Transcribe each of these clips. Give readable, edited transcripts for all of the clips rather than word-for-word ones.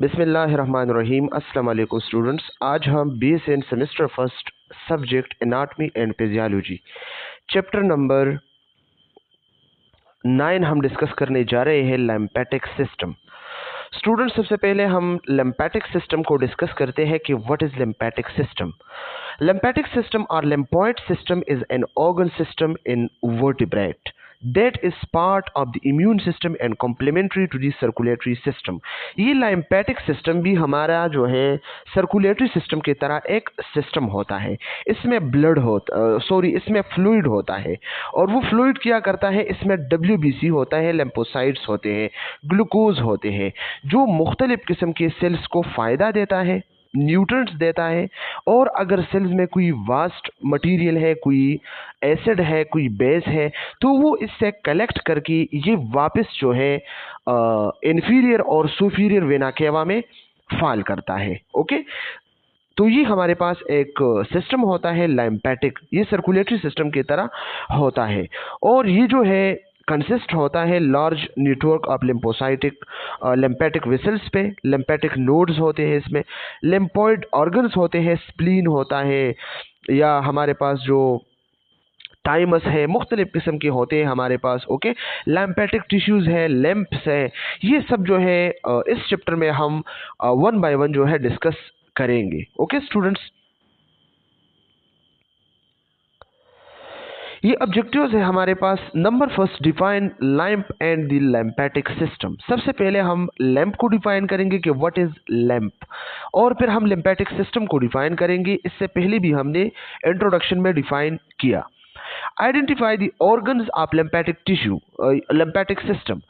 बिस्मिल्लाहिर्रहमानिर्रहीम। अस्सलाम वालेकुम स्टूडेंट्स। आज हम BSN semester first subject anatomy and physiology chapter number 9 हम डिस्कस करने जा रहे हैं लिम्फेटिक सिस्टम। स्टूडेंट्स, सबसे पहले हम लिम्फेटिक सिस्टम को डिस्कस करते हैं कि what is lymphatic system. Lymphatic system और lymphoid system is an organ system in vertebrate that is part of the immune system and complementary to the circulatory system। ये lymphatic system भी हमारा जो है सर्कुलेटरी सिस्टम की तरह एक system होता है। इसमें इसमें फ्लूइड होता है और वो फ्लूइड क्या करता है, इसमें WBC होता है, लिम्फोसाइट्स होते हैं, ग्लूकोज होते हैं, जो मुख्तलिफ किस्म के सेल्स को फ़ायदा देता है, न्यूट्रिएंट्स देता है। और अगर सेल्स में कोई वास्ट मटेरियल है, कोई एसिड है, कोई बेस है, तो वो इससे कलेक्ट करके ये वापस जो है इंफीरियर और सुपीरियर वेना केवा में फॉल करता है। ओके, तो ये हमारे पास एक सिस्टम होता है लिम्फेटिक, ये सर्कुलेटरी सिस्टम की तरह होता है और ये जो है कंसिस्ट होता है large network of lymphatic vessels पे। लिम्फेटिक नोड्स होते हैं इसमें, लिम्फोइड ऑर्गन्स होते हैं, स्प्लीन होता है, या हमारे पास जो टाइमस है, मुख्तलिफ किस्म के होते हैं हमारे पास। ओके, लिम्फेटिक टिश्यूज है, लिम्फ्स है, ये सब जो है इस चैप्टर में हम वन बाय वन जो है डिस्कस करेंगे। ओके स्टूडेंट्स, ये ऑब्जेक्टिव्स है हमारे पास। Number first, define lymph and the lymphatic system. सबसे पहले हम लैंप को डिफाइन करेंगे कि व्हाट इज लैंप, और फिर हम लिम्फेटिक सिस्टम को डिफाइन करेंगे। इससे पहले भी हमने इंट्रोडक्शन में डिफाइन किया। Identify the organs of lymphatic tissue, lymphatic system.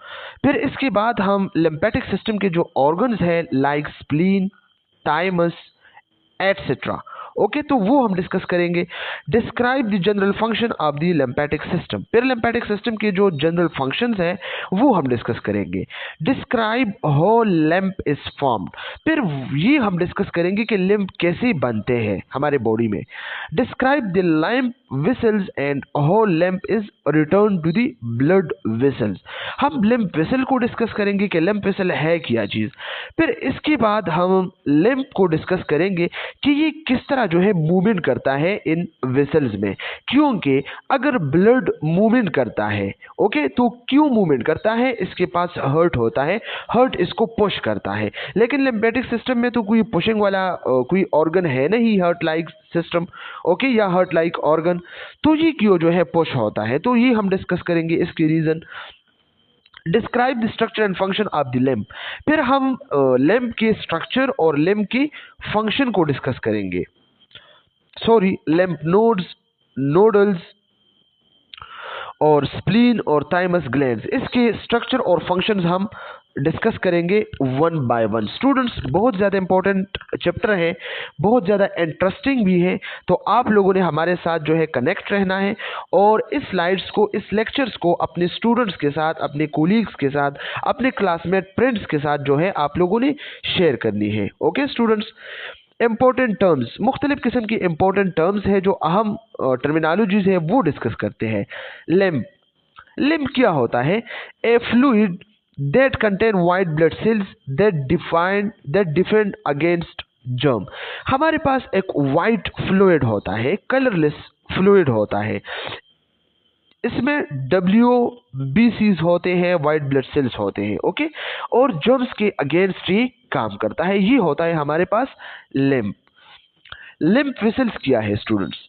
फिर इसके बाद हम लिम्फेटिक सिस्टम के जो ऑर्गन्स है like spleen, thymus etcetera, okay, तो वो हम डिस्कस करेंगे। Describe the general function of the lymphatic system. फिर लिम्फेटिक सिस्टम के जो जनरल फंक्शंस हैं वो हम डिस्कस करेंगे। Describe how lymph is formed. फिर ये हम डिस्कस करेंगे कि लिम्फ कैसे बनते हैं हमारे बॉडी में। Describe the lymph vessels and how lymph is return to the blood vessels. हम लिम्फ वेसल को डिस्कस करेंगे कि लिम्फ वेसल है क्या चीज। फिर इसके बाद हम लिम्फ को डिस्कस करेंगे कि ये किस तरह जो है मूवमेंट करता है इन वेसल्स में, क्योंकि अगर ब्लड मूवमेंट करता है, ओके, तो क्यों मूवमेंट करता है, इसके पास हर्ट होता है, हर्ट इसको पुश करता है। लेकिन लिम्फेटिक सिस्टम में तो कोई पुशिंग वाला कोई ऑर्गन है नहीं, हर्ट लाइक सिस्टम, ओके, या हर्ट लाइक ऑर्गन, तो ये क्यों जो है पुश होता है, तो ये हम डिस्कस करेंगे इसकी region. Describe the structure and function of the lymph. फिर हम लिम्फ के स्ट्रक्चर और लिम्फ की फंक्शन को डिस्कस करेंगे। लिम्फ नोड्स, नोडल्स और स्प्लीन और थाइमस ग्लैंड्स, इसके स्ट्रक्चर और फंक्शंस हम डिस्कस करेंगे वन बाय वन। स्टूडेंट्स, बहुत ज़्यादा इंपॉर्टेंट चैप्टर है, बहुत ज़्यादा इंटरेस्टिंग भी है, तो आप लोगों ने हमारे साथ जो है कनेक्ट रहना है और इस स्लाइड्स को, इस लेक्चर्स को अपने स्टूडेंट्स के साथ, अपने कोलीग्स के साथ, अपने क्लासमेट फ्रेंड्स के साथ जो है आप लोगों ने शेयर करनी है। ओके स्टूडेंट्स, इंपॉर्टेंट टर्म्स, मुख्तलिफ किस्म की इंपॉर्टेंट टर्म्स है, जो अहम टर्मिनोलॉजीज है वो डिस्कस करते हैं। लिम्फ, लिम्फ क्या होता है? ए fluid that contain white blood cells that defend against germ। हमारे पास एक white fluid होता है, कलरलेस फ्लूइड होता है, इसमें WBCs होते हैं, वाइट ब्लड सेल्स होते हैं, ओके, और जर्म्स के अगेंस्ट ही काम करता है। ये होता है हमारे पास लिम्फ। लिम्फ वेसल्स क्या है students?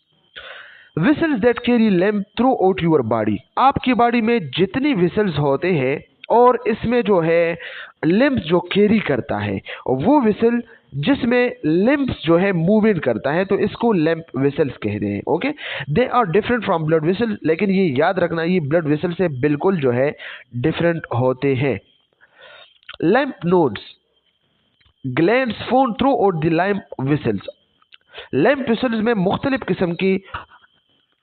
Vessels that carry lymph through out your body. आपकी बॉडी में जितनी वेसल्स होते हैं और इसमें जो है लिम्फ जो कैरी करता है, वो वेसल जिसमें लिम्फ जो है मूवमेंट करता है, तो इसको लिम्फ वेसल्स कहते हैं। Okay, they are different from blood vessel, लेकिन ये याद रखना ये ब्लड वेसल से बिल्कुल जो है डिफरेंट होते हैं। Lymph nodes, glands found through out the lymph vessels. Lymph vessels में मुख्तलिफ किस्म की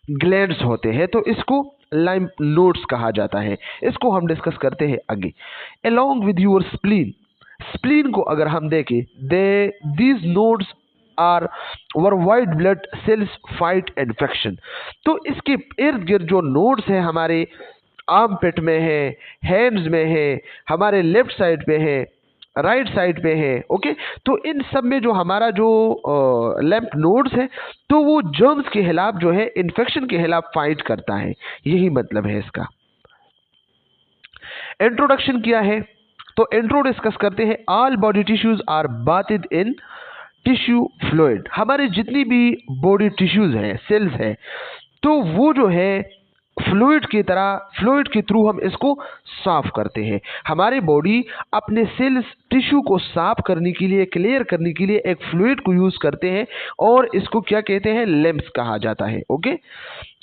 ग्लैंड्स होते हैं, तो इसको लिम्फ नोड्स कहा जाता है। इसको हम डिस्कस करते हैं आगे। Along with your spleen, spleen को अगर हम देखें, these nodes are where white blood cells fight infection. तो इसके इर्द गिर्द जो नोड्स हैं हमारे आर्म पिट में है, हैंड्स में है, हमारे लेफ्ट साइड पे है, राइट साइड पे है। ओके, तो इन सब में जो हमारा जो लैम्प नोड्स है तो वो जर्म्स के खिलाफ जो है, इन्फेक्शन के खिलाफ फाइट करता है, यही मतलब है इसका। इंट्रोडक्शन क्या है, तो इंट्रो डिस्कस करते हैं। All body tissues are bathed in tissue fluid. हमारे जितनी भी बॉडी टिश्यूज हैं, सेल्स हैं, तो वो जो है फ्लूइड की तरह, फ्लूइड के थ्रू हम इसको साफ करते हैं। हमारी बॉडी अपने सेल्स टिश्यू को साफ करने के लिए, क्लियर करने के लिए एक फ्लूइड को यूज करते हैं और इसको क्या कहते हैं, लिम्फ्स कहा जाता है। Okay,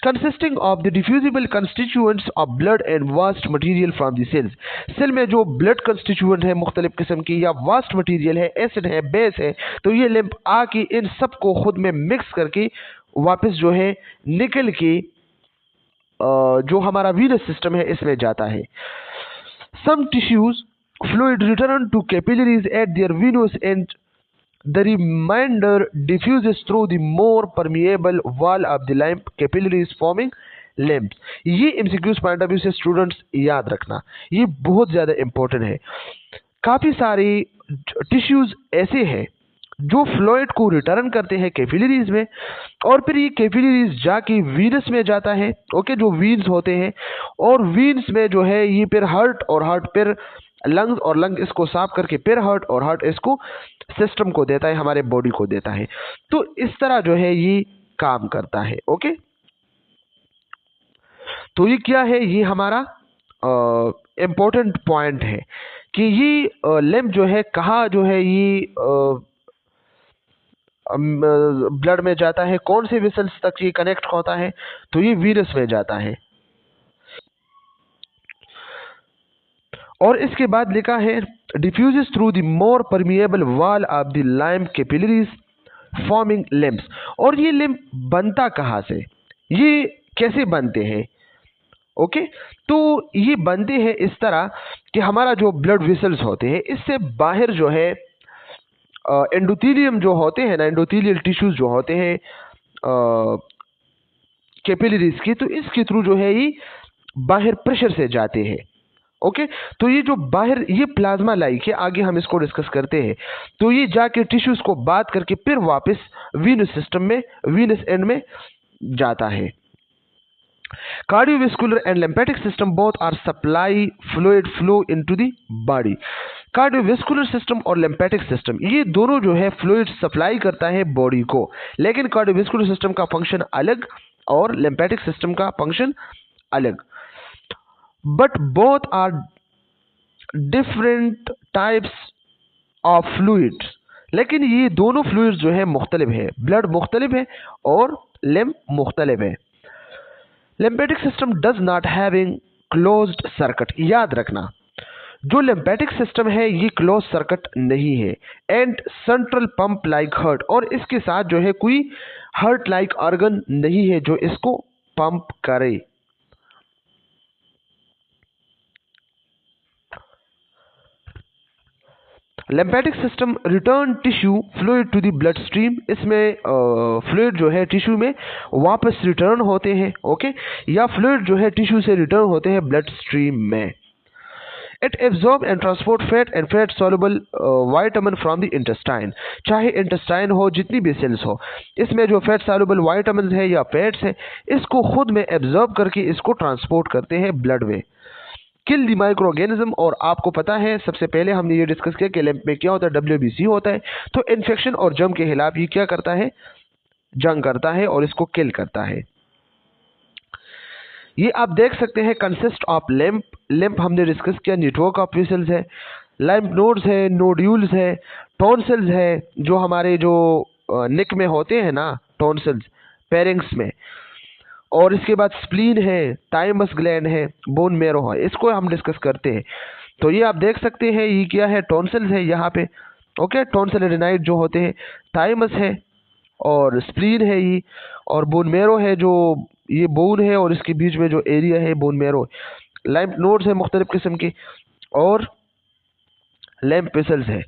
consisting of the diffusible constituents of blood and waste material from the cells. Cell में जो ब्लड कंस्टिट्यूएंट है मुख्तलिफ किस्म की, या वास्ट मटेरियल है, एसिड है, बेस है, तो ये लिम्फ आके इन सब को खुद में मिक्स करके वापस जो है निकल के जो हमारा वीनस सिस्टम है इसमें जाता है। Some tissues fluid return to capillaries at their venous end the remainder diffuses through the more permeable wall of the lymph capillaries forming lymph। ये MCQs पॉइंट ऑफ व्यू से स्टूडेंट्स याद रखना, ये बहुत ज़्यादा इंपॉर्टेंट है। काफ़ी सारे टिश्यूज ऐसे हैं जो फ्लूइड को रिटर्न करते हैं कैपिलरीज में, और फिर ये कैपिलरीज जाके वीनस में जाता है। ओके, जो वीन्स होते हैं, और वीन्स में जो है ये फिर हार्ट, और हार्ट फिर लंग्स, और लंग इसको साफ करके फिर हार्ट, और हार्ट इसको सिस्टम को देता है, हमारे बॉडी को देता है। तो इस तरह जो है ये काम करता है। ओके, तो ये क्या है, ये हमारा इंपॉर्टेंट पॉइंट है कि ये लिम्फ जो है कहाँ जो है ये ब्लड में जाता है, कौन से वेसल्स तक ये कनेक्ट होता है, तो ये वीनस में जाता है। और इसके बाद लिखा है diffuses through the more permeable wall of the lymph capillaries forming lymphs. और ये लिम्फ बनता कहाँ से, ये कैसे बनते हैं? ओके, तो ये बनते हैं इस तरह कि हमारा जो ब्लड वेसल्स होते हैं इससे बाहर जो है एंडोथेलियम जो होते हैं ना, एंडोथेलियल टिश्यूज जो होते हैं कैपिलरीज के, तो इसके थ्रू जो है ये बाहर प्रेशर से जाते हैं। ओके, तो ये जो बाहर ये प्लाज्मा लाइक है, आगे हम इसको डिस्कस करते हैं। तो ये जाके टिश्यूज को बात करके फिर वापस वीनस सिस्टम में, वीनस एंड में जाता है। Cardiovascular and lymphatic system both are supply fluid flow into the body. Cardiovascular system और लिम्फेटिक सिस्टम ये दोनों जो है फ्लूइड सप्लाई करता है बॉडी को, लेकिन कार्डियोवैस्कुलर सिस्टम का फंक्शन अलग और लिम्फेटिक सिस्टम का फंक्शन अलग। But both are different types of fluids, लेकिन ये दोनों फ्लूइड्स जो है मुख्तलिफ है, ब्लड मुख्तलिफ है और लिम्फ मुख्तलिफ है। Lymphatic system does not having closed circuit. याद रखना, जो लिम्फेटिक सिस्टम है ये क्लोज सर्किट नहीं है। And central pump like heart, और इसके साथ जो है कोई हार्ट लाइक ऑर्गन नहीं है जो इसको पंप करे। Lymphatic system return tissue fluid to the bloodstream. इसमें फ्लूइड जो है टिश्यू में वापस रिटर्न होते हैं। ओके, या फ्लूइड जो है टिश्यू से रिटर्न होते हैं ब्लड स्ट्रीम में। It absorb and transport fat and fat soluble vitamin from the intestine. चाहे इंटेस्टाइन हो, जितनी भी सेल्स हो, इसमें जो फैट सॉल्युबल वाइटामिन है या फैट्स है, इसको खुद में एब्जॉर्ब करके इसको ट्रांसपोर्ट करते हैं ब्लड में। किल द माइक्रो ऑर्गेनिज्म, और आपको पता है सबसे पहले हमने ये डिस्कस किया कि लिम्फ में क्या होता है, WBC होता है। तो इन्फेक्शन और जर्म के खिलाफ ये क्या करता है, जंग करता है और इसको किल करता है। ये आप देख सकते हैं कंसिस्ट ऑफ लिम्फ। लिम्फ हमने डिस्कस किया, नेटवर्क ऑफ वेसल्स है, लिम्फ नोड्स है, नोड्यूल्स है, टॉन्सिल्स है, जो हमारे जो नेक में होते हैं ना टॉन्सिल्स, पेरिंग्स में, और इसके बाद स्प्लीन है, थाइमस ग्लैंड है, बोन मैरो है, इसको हम डिस्कस करते हैं। तो ये आप देख सकते हैं ये क्या है, टॉन्सिल्स है यहाँ पे। ओके, टॉन्सिल एडेनाइड जो होते हैं, थाइमस है और स्प्लीन है ये, और बोन मैरो है, जो ये बोन है और इसके बीच में जो एरिया है बोन मैरो। लिम्फ नोड्स है मुख्तलिफ किस्म के, और लिम्फ वेसल्स है।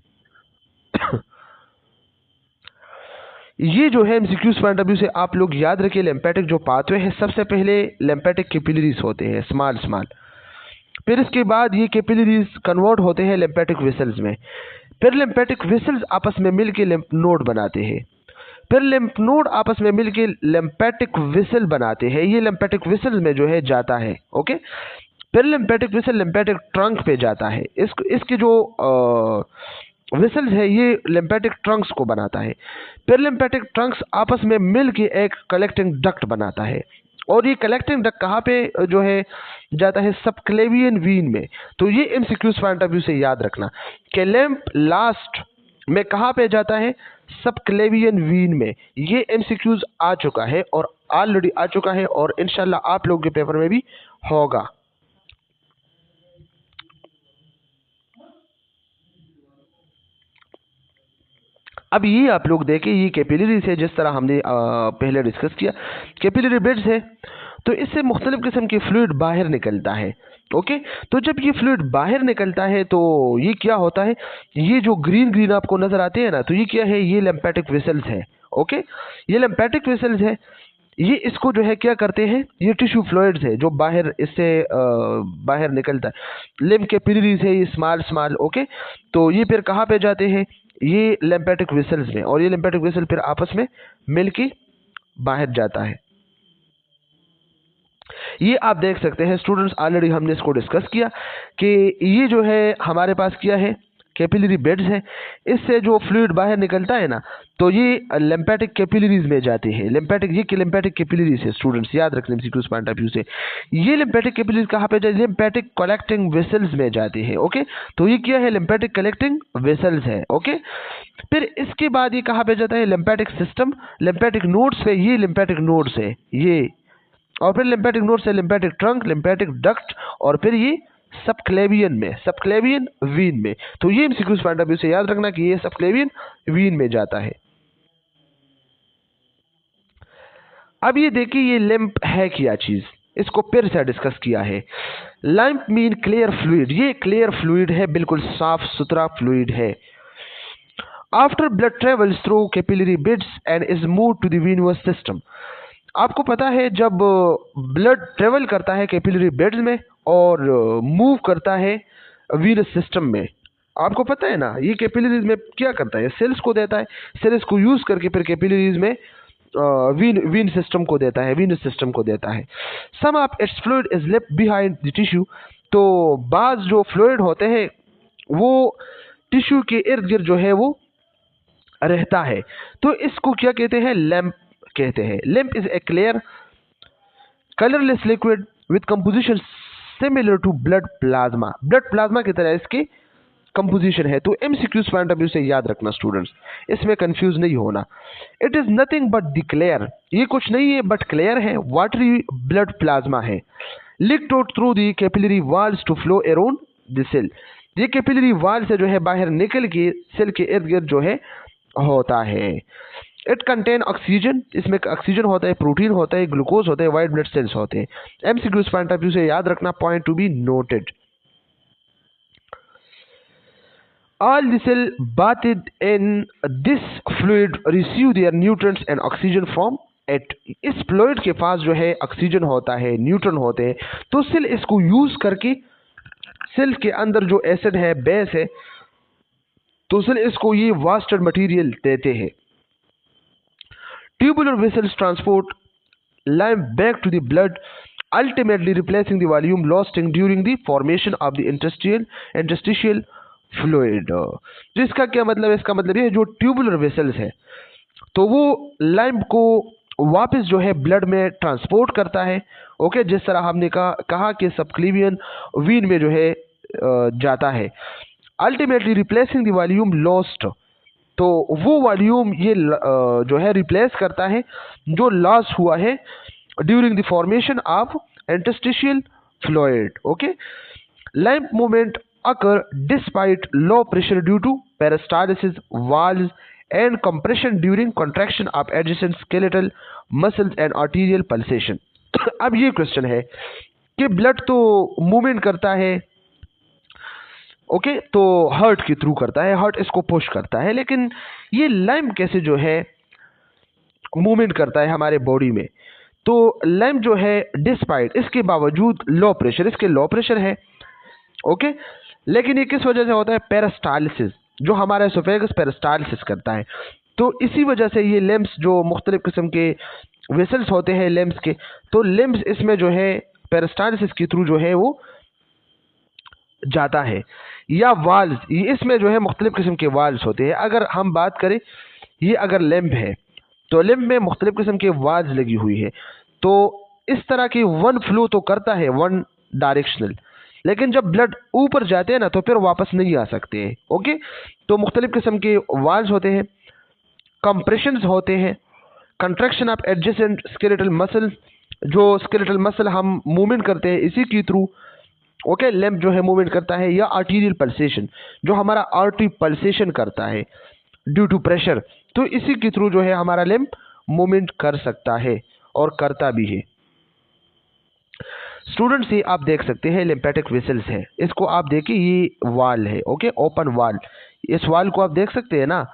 ये जो है एमसीक्यूज पॉइंट ऑफ व्यू से आप लोग याद रखिए, लिम्फेटिक जो पाथवे है, सबसे पहले लिम्फेटिक कैपिलरीज होते हैं स्मॉल स्मॉल, फिर इसके बाद ये कैपिलरीज कन्वर्ट होते हैं लिम्फेटिक वेसल्स में। फिर लिम्फेटिक वेसल्स आपस में मिलकर लिम्फ नोड बनाते हैं। फिर लिम्फ नोड आपस में मिलकर लिम्फेटिक वेसल बनाते हैं। ये लिम्फेटिक वेसल में जो है जाता है। ओके, फिर लिम्फेटिक वेसल लिम्फेटिक ट्रंक पे जाता है। इसके जो वेसल्स है ये लिम्फेटिक ट्रंक्स को बनाता है। फिर लिम्फेटिक ट्रंक्स आपस में मिल के एक कलेक्टिंग डक्ट बनाता है। और ये कलेक्टिंग डक्ट कहाँ पे जो है जाता है? सबक्लेवियन वीन में। तो ये एमसीक्यूज पॉइंट ऑफ व्यू से याद रखना कि लिम्फ लास्ट में कहाँ पे जाता है? सबक्लेवियन वीन में। ये एमसीक्यूज आ चुका है और ऑलरेडी आ चुका है और इंशाल्लाह आप लोगों के पेपर में भी होगा। अब ये आप लोग देखें, ये कैपिलरीज है जिस तरह हमने पहले डिस्कस किया, कैपिलरी बेड्स है। तो इससे मुख्तलिफ किस्म के फ्लूइड बाहर निकलता है। ओके, तो जब ये फ्लूइड बाहर निकलता है तो ये क्या होता है? ये जो ग्रीन ग्रीन आपको नजर आते हैं ना, तो ये क्या है? ये लिम्फेटिक वेसल्स है। ओके, ये लिम्फेटिक वेसल्स है। ये इसको जो है क्या करते हैं? ये टिश्यू फ्लूइड्स है जो बाहर इससे बाहर निकलता है। लिम्फ कैपिलरीज है ये स्मॉल स्मॉल। ओके, तो ये फिर कहाँ पे जाते हैं? ये लिम्फेटिक वेसल्स में। और ये लिम्फेटिक वेसल फिर आपस में मिलके बाहर जाता है। ये आप देख सकते हैं स्टूडेंट्स, ऑलरेडी हमने इसको डिस्कस किया कि ये जो है हमारे पास क्या है? कैपिलरी बेड्स है। इससे जो फ्लूइड बाहर निकलता है ना, तो ये लिम्फेटिक कैपिलरीज में जाते हैं। लिम्फेटिक, ये लिम्फेटिक कैपिलरीज है स्टूडेंट्स, याद रखना एमसीक्यूज पॉइंट ऑफ व्यू से। ये लिम्फेटिक कैपिलरीज कहाँ पे जाते हैं? लिम्फेटिक कलेक्टिंग वेसल्स में जाते हैं। ओके, तो ये क्या है? लिम्फेटिक कलेक्टिंग वेसल्स है। ओके, फिर इसके बाद ये कहाँ पे जाता है? लिम्फेटिक सिस्टम, लिम्फेटिक नोड्स पे। ये लिम्फेटिक नोड्स है ये, और फिर लिम्फेटिक नोड से लिम्फेटिक ट्रंक, लिम्फेटिक डक्ट, और फिर ये सबक्लेवियन में, सबक्लेवियन वीन में। तो ये एमसीक्यूज पॉइंट ऑफ व्यू से याद रखना कि ये सबक्लेवियन वीन में जाता है। अब ये देखिए, ये लिम्फ है क्या चीज, इसको फिर से डिस्कस किया है। Lymph mean clear fluid. ये क्लियर फ्लूइड है, बिल्कुल साफ सुथरा फ्लूइड है। After blood travels through capillary beds and is move to the venous system. आपको पता है जब ब्लड ट्रेवल करता है कैपिलरी बेड्स में और मूव करता है वीनस सिस्टम में, आपको पता है ना ये कैपिलरीज में क्या करता है? सेल्स को देता है। सेल्स को यूज करके फिर कैपिलरीज में वीन सिस्टम को देता है, वीनस सिस्टम को देता है। Some of its fluid is left behind the tissue. तो बाज जो फ्लूइड होते हैं वो टिश्यू के इर्द गिर्द जो है वो रहता है। तो इसको क्या कहते हैं? लैम्प कहते हैं। Lymph is a clear colourless liquid with composition similar to blood plasma. Blood plasma की तरह इसकी कंपोजिशन है। तो एमसीक्यूज पॉइंट ऑफ व्यू से याद रखना स्टूडेंट्स, इसमें कंफ्यूज नहीं होना। It is nothing but the clear, ये कुछ नहीं है बट क्लियर है, वाटरी ब्लड प्लाज्मा है। Leaked out through the capillary walls to flow around the cell. ये कैपिलरी वॉल से जो है बाहर निकल के सेल के इर्द गिर्द जो है होता है। इट कंटेन ऑक्सीजन, इसमें ऑक्सीजन होता है, प्रोटीन होता है, ग्लूकोज होता है, वाइट ब्लड सेल्स होते हैं। एमसीक्यूज पॉइंट ऑफ व्यू से याद रखना, point to be noted. All the cell bathed in this fluid receive their nutrients and oxygen from it। इस फ्लूइड के पास जो है ऑक्सीजन होता है, न्यूट्रन होते हैं, तो सेल इसको यूज करके, सेल के अंदर जो एसिड है, बेस है, तो सेल इसको ये वास्टेड मटेरियल देते हैं। Tubular vessels transport lymph back to the blood, ultimately replacing the volume lost during the formation of the interstitial fluid। तो इसका क्या मतलब है? इसका मतलब ये है जो ट्यूबुलर वेसल्स है तो वो lymph को वापस जो है ब्लड में ट्रांसपोर्ट करता है। ओके, जिस तरह हमने कहा कि सबक्लेवियन वीन में जो है जाता है। Ultimately replacing the volume lost, तो वो वॉल्यूम ये जो है रिप्लेस करता है जो लॉस हुआ है during the formation of interstitial fluid. Okay, lymph movement occur despite low pressure due to peristalsis walls and compression during contraction of adjacent skeletal muscles and arterial pulsation। अब ये क्वेश्चन है कि blood तो movement करता है, okay, तो heart के through करता है, हार्ट इसको पुश करता है, लेकिन ये lymph कैसे जो है मूवमेंट करता है हमारे बॉडी में? तो lymph जो है डिस्पाइट, इसके बावजूद लो प्रेशर, इसके लो प्रेशर है, ओके, लेकिन ये किस वजह से होता है? पेरिस्टालिसिस, जो हमारा एसोफेगस पेरिस्टालिसिस करता है। तो इसी वजह से ये लिम्स जो मुख्तलिफ किस्म के वेसल्स होते हैं लिम्स के, तो लिम्स इसमें जो है पेरिस्टालिसिस के थ्रू जो है वो जाता है। या वाल्स, इसमें जो है मुख्तलिफ किस्म के वाल्स होते हैं। अगर हम बात करें, ये अगर लिम्ब है तो लिम्ब में मुख्तलिफ किस्म के वाल्स लगी हुई है। तो इस तरह की वन फ्लो तो करता है, वन डायरेक्शनल, लेकिन जब ब्लड ऊपर जाते हैं ना तो फिर वापस नहीं आ सकते हैं। ओके, तो मुख्तलिफ किस्म के वाल्स होते हैं, कंप्रेशंस होते हैं, contraction of adjacent skeletal muscle, जो स्केलेटल मसल हम मूवमेंट करते हैं इसी के थ्रू। ओके, लिम्ब जो है मूवमेंट करता है। या आर्टीरियल पल्सेशन, जो हमारा आर्टरी पल्सेशन करता है ड्यू टू प्रेशर, तो इसी के थ्रू जो है हमारा लिम्ब मूवमेंट कर सकता है और करता भी है। स्टूडेंट्स, ये आप देख सकते हैं लिम्फेटिक वेसल्स है, इसको आप देखिए, ये वाल है। ओके, ओपन वाल, इस वाल को आप देख सकते हैं ना।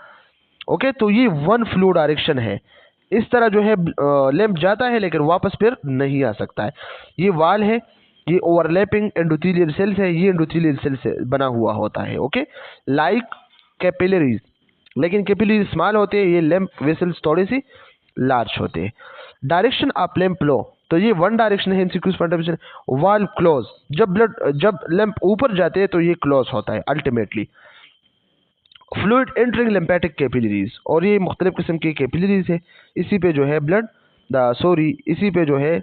ओके, तो ये वन फ्लो डायरेक्शन है। इस तरह जो है लिम्फ जाता है लेकिन वापस फिर नहीं आ सकता है। ये वाल है, ये ओवरलैपिंग एंडोथेलियल सेल्स है, ये एंडोथेलियल सेल से बना हुआ होता है। ओके, लाइक कैपिलरीज, लेकिन कैपिलरीज स्मॉल होते हैं, ये लिम्फ वेसल्स थोड़े से लार्ज होते हैं। डायरेक्शन ऑफ लिम्फ फ्लो, तो ये वन डायरेक्शन है एमसीक्यूज पॉइंट ऑफ व्यू से। वाल क्लोज, जब लिम्फ ऊपर जाते हैं तो ये क्लोज होता है ultimately. Fluid entering lymphatic capillaries, और ये मुख्तलिफ किस्म की कैपिलरीज है, इसी पे जो है इसी पे जो है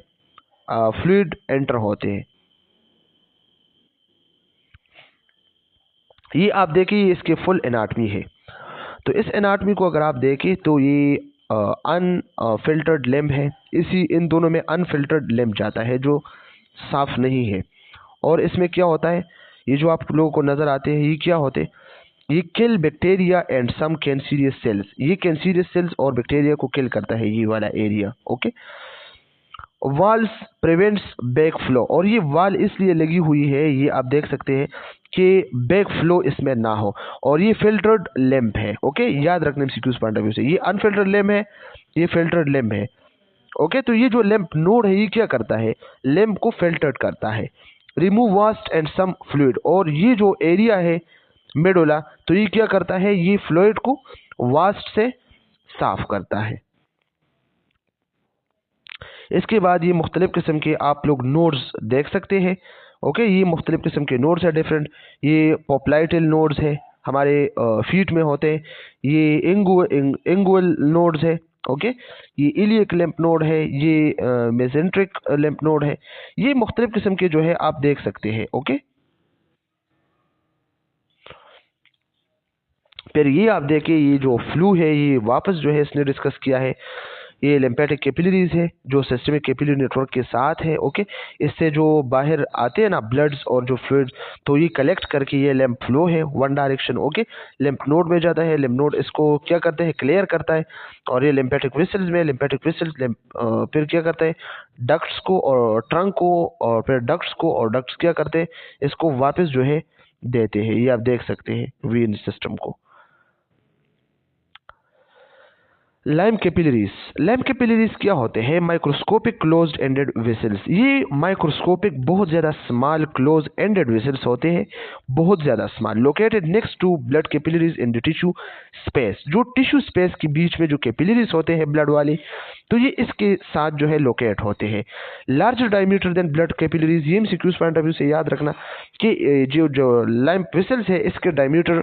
फ्लूइड एंटर होते हैं। ये आप देखिए, इसके फुल एनाटमी है। तो इस एनाटमी को अगर आप देखें तो ये अनफिल्टर्ड लिम्ब है, इन दोनों में अनफिल्टर्ड लिम्ब जाता है जो साफ नहीं है। और इसमें क्या होता है, ये जो आप लोगों को नजर आते हैं, ये क्या होते हैं? ये kill bacteria and some cancerous cells, ये कैंसीरियस सेल्स और बैक्टीरिया को किल करता है ये वाला area. Okay, valves prevents back flow, और ये वाल इसलिए लगी हुई है, ये आप देख सकते हैं कि बैक फ्लो इसमें ना हो। और ये फिल्टर्ड लिम्ब है। ओके, याद रखने एमसीक्यूज पॉइंट ऑफ व्यू से, ये अनफिल्टर्ड लिम्ब है, ये फिल्टर्ड लिम्ब है। ओके, तो ये जो लिम्फ नोड है ये क्या करता है? लिम्फ को फिल्टर्ड करता है, remove waste and some fluid. और ये जो एरिया है मेडुला, तो ये क्या करता है? ये फ्लूइड को वास्ट से साफ करता है। इसके बाद ये मुख्तलिफ किस्म के आप लोग नोड्स देख सकते हैं। ओके, ये मुख्तलिफ किस्म के नोड्स है डिफरेंट। ये पोप्लाइटल नोड्स है, हमारे फीट में होते हैं। ये इंगुअल नोड्स है। ओके, ये इलियक लिम्फ नोड है, ये मेसेंट्रिक लिम्फ नोड है। ये मुख्तलिफ किस्म के जो है आप देख सकते हैं। ओके, फिर ये आप देखिए, ये जो फ्लू है ये वापस जो है इसने डिस्कस किया है। ये लिम्फेटिक कैपिलरीज है जो सिस्टमिक कैपिलरी नेटवर्क के साथ है। ओके, इससे जो बाहर आते हैं ना ब्लड्स और जो फ्लूइड्स, तो ये कलेक्ट करके ये लिम्फ फ्लो है one direction. Okay, lymph node में जाता है, लिम्फ नोड इसको क्या करते हैं? क्लियर करता है। और ये लिम्फेटिक वेसल्स में, लिम्फेटिक वेसल्स फिर क्या करते हैं? डक्ट्स को और ट्रंक को, और फिर डक्ट्स को, और डक्ट्स क्या करते हैं? इसको वापस जो है देते हैं। ये आप देख सकते हैं वीन सिस्टम को। लाइम कैपिलरीज, लाइम कैपिलरीज क्या होते हैं? Microscopic closed ended vessels. ये माइक्रोस्कोपिक बहुत ज़्यादा स्मॉल क्लोज एंडेड वेसल्स होते हैं, बहुत ज़्यादा small, located next to blood capillaries in the tissue space. जो टिश्यू स्पेस के बीच में जो कैपिलरीज होते हैं ब्लड वाले, तो ये इसके साथ जो है लोकेट होते हैं। Larger diameter than blood capillaries, ये एमसीक्यूज पॉइंट ऑफ व्यू से याद रखना कि जो लाइम वेसल्स है इसके डायमीटर,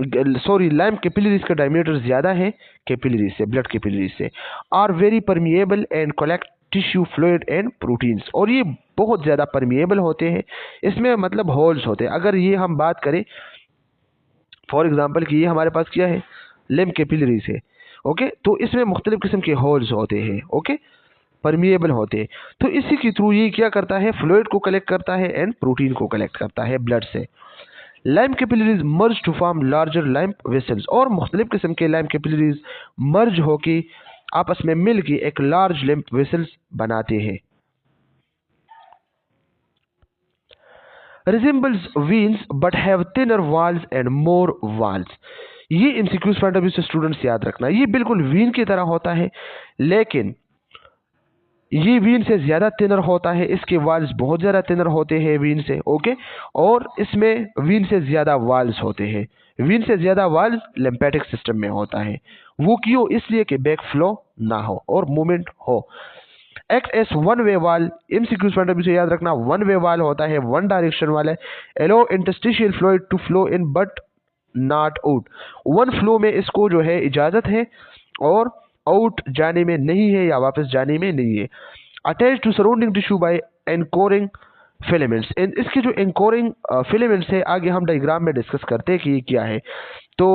लाइम कैपिलरीज का डायमीटर ज्यादा है कैपिलरीज से, ब्लड कैपिलरीज से। Are very permeable and collect tissue fluid and proteins, और ये बहुत ज्यादा परमिएबल होते हैं, इसमें मतलब होल्स होते हैं। अगर ये हम बात करें फॉर एग्जांपल कि ये हमारे पास क्या है? लिम्फ कैपिलरीज है। ओके, तो इसमें मुख्तलिफ किस्म के होल्स होते हैं। ओके, परमिएबल होते हैं। तो इसी के थ्रू ये क्या करता है? फ्लूइड को कलेक्ट करता है एंड प्रोटीन को कलेक्ट करता है ब्लड से। Lymph capillaries merge to form larger lymph vessels, और मुख्तलिफ किस्म के लाइम कैपिलरीज मर्ज होके आपस में मिल के एक लार्ज लिम्फ वेसल्स बनाते हैं। Resembles veins but have thinner walls and more valves. ये एमसीक्यूज पॉइंट ऑफ व्यू से स्टूडेंट्स याद रखना, ये बिल्कुल वीन की तरह होता है, लेकिन ये वीन से ज़्यादा थिनर होता है, इसके वाल्स बहुत ज़्यादा थिनर होते हैं वीन से, ओके। और इसमें वीन से ज़्यादा वाल्स होते हैं, वीन से ज़्यादा वाल्स लिम्फेटिक सिस्टम में होता है। वो क्यों? इसलिए कि बैक फ्लो ना हो और मूवमेंट हो। एक्ट एस वन वे वाल, एमसीक्यूज पॉइंट ऑफ व्यू से याद रखना, वन वे वाल होता है, वन डायरेक्शन वाला। Allow interstitial fluid to flow in but not out, one flow में इसको जो है इजाजत है और आउट जाने में नहीं है या वापस जाने में नहीं है। Attach to surrounding tissue by anchoring filaments, इसके जो एनकोरिंग फिलामेंट्स है आगे हम डायग्राम में डिस्कस करते हैं कि ये क्या है। तो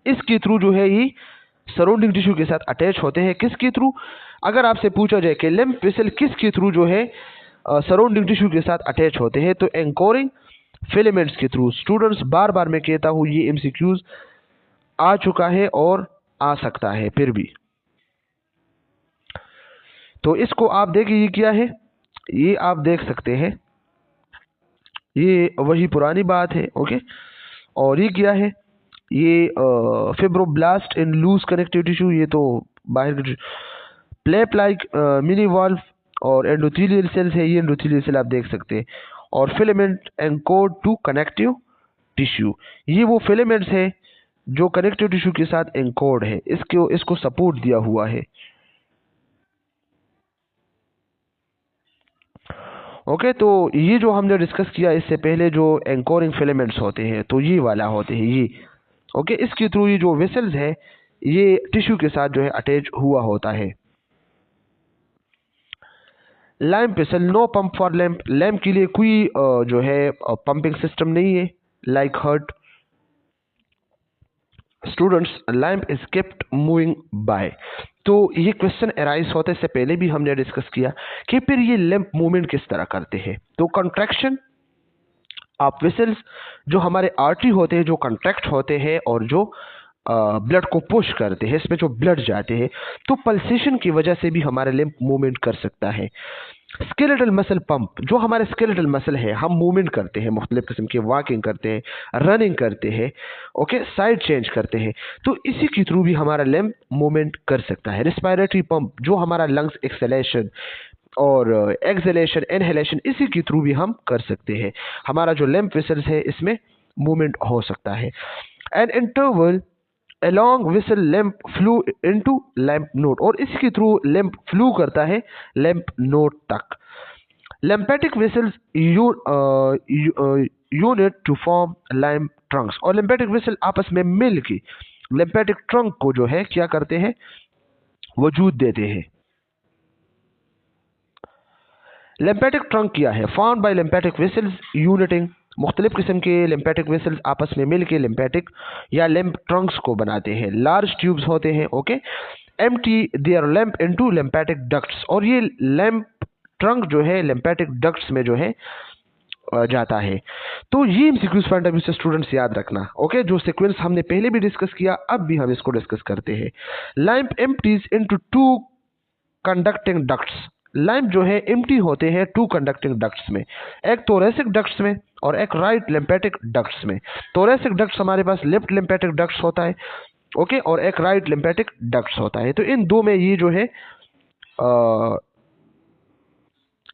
इसके थ्रू जो है ये सराउंडिंग टिश्यू के साथ अटैच होते हैं। किसके थ्रू? अगर आपसे पूछा जाए कि लिम्फ वेसल किसके थ्रू जो है सराउंडिंग टिश्यू के साथ अटैच होते हैं, तो एंकोरिंग फिलामेंट्स के थ्रू। स्टूडेंट्स बार बार मैं कहता हूं ये एमसीक्यूज आ चुका है और आ सकता है फिर भी, तो इसको आप देखिए ये क्या है, ये आप देख सकते हैं, ये वही पुरानी बात है, ओके। और ये क्या है? ये fibroblast in loose connective tissue, ये तो बाहर के प्लेप लाइक मिनी वॉल्व और एंडोथेलियल सेल्स है, ये एंडोथेलियल सेल आप देख सकते हैं। और filament anchored to connective tissue, ये वो फिलामेंट्स है जो कनेक्टिव टिश्यू के साथ एनकोड है, इसको सपोर्ट दिया हुआ है, ओके। तो ये जो हमने डिस्कस किया इससे पहले जो एंकोरिंग फिलामेंट्स होते हैं तो ये वाला होते हैं ये, ओके। इसके थ्रू ये जो वेसल्स है ये टिश्यू के साथ जो है अटैच हुआ होता है। Lymph vessel, no pump for lymph, lymph के लिए कोई जो है पंपिंग सिस्टम नहीं है like heart. Students lymph is kept moving by, तो ये क्वेश्चन अराइज होते से पहले भी हमने डिस्कस किया कि फिर ये लैंप मूवमेंट किस तरह करते हैं। तो कंट्रैक्शन ऑफ वेसल्स, जो हमारे आर्टरी होते हैं जो कंट्रैक्ट होते हैं और जो ब्लड को पुश करते हैं, इसमें जो ब्लड जाते हैं, तो पल्सेशन की वजह से भी हमारा लिम्फ मूवमेंट कर सकता है। स्केलेटल मसल पंप, जो हमारे स्केलेटल मसल है, हम मूवमेंट करते हैं, मुख्तलिफ किस्म के वॉकिंग करते हैं, रनिंग करते हैं, ओके, साइड चेंज करते हैं, तो इसी के थ्रू भी हमारा लिम्फ मूवमेंट कर सकता है। रिस्पायरेटरी पंप, जो हमारा लंग्स एक्सलेशन और एक्सलेशन इनहेलेशन, इसी के थ्रू भी हम कर सकते हैं। हमारा जो लिम्फ वेसल्स है इसमें मूवमेंट हो सकता है। An interval along whistle lymph flew into lymph node, और इसके थ्रू lymph फ्लू करता है lymph node तक। lymphatic vessels unit to form lymph trunks, और lymphatic vessel आपस में मिल के lymphatic trunk को जो है क्या करते हैं, वजूद देते हैं। lymphatic trunk क्या है? formed by lymphatic vessels uniting, मुख्तलिफ किस्म के लिम्फेटिक वेसल्स आपस में मिल के लिम्फेटिक या लिम्फ ट्रंक्स को बनाते हैं। लार्ज ट्यूब्स होते हैं, okay. Empty their lymph into lymphatic ducts, और ये लैम्प ट्रंक जो है लिम्फेटिक डक्ट्स में जो है जाता है। तो ये एमसीक्यूज पॉइंट ऑफ व्यू से स्टूडेंट्स याद रखना, ओके। जो सीक्वेंस हमने पहले भी डिस्कस किया, अब भी हम इसको डिस्कस करते हैं। Lamp empties into two conducting ducts, lamp जो है एम्प्टी होते हैं टू कंडक्टिंग डक्ट्स में, एक थोरेसिक डक्ट्स में और एक राइट लिम्फेटिक डक्ट्स में। थोरेसिक डक्ट्स हमारे पास लेफ्ट लिम्फेटिक डक्ट्स होता है, ओके, और एक राइट लिम्फेटिक डक्ट्स होता है। तो इन दो में ये जो है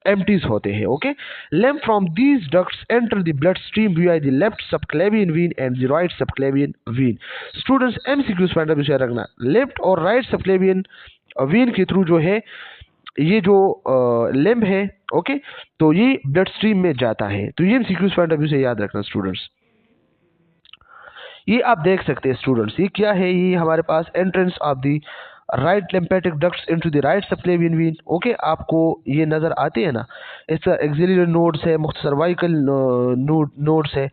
एम्प्टीज होते हैं, okay. lymph from these ducts enter the blood stream via the left subclavian vein and the right subclavian vein। Students MCQs point of view से रखना, लेफ्ट और राइट सबक्लेवियन वेन के थ्रू जो है ये जो लिम्ब है, ओके, तो ये ब्लड स्ट्रीम में जाता है। तो ये एमसीक्यूज पॉइंट ऑफ व्यू से याद रखना स्टूडेंट्स। ये आप देख सकते हैं स्टूडेंट्स, ये क्या है? ये हमारे पास entrance of the right lymphatic ducts into the right subclavian vein, okay. आपको ये नजर आते हैं ना, इसका एक्सिलरी नोड्स है, सर्वाइकल नोड्स है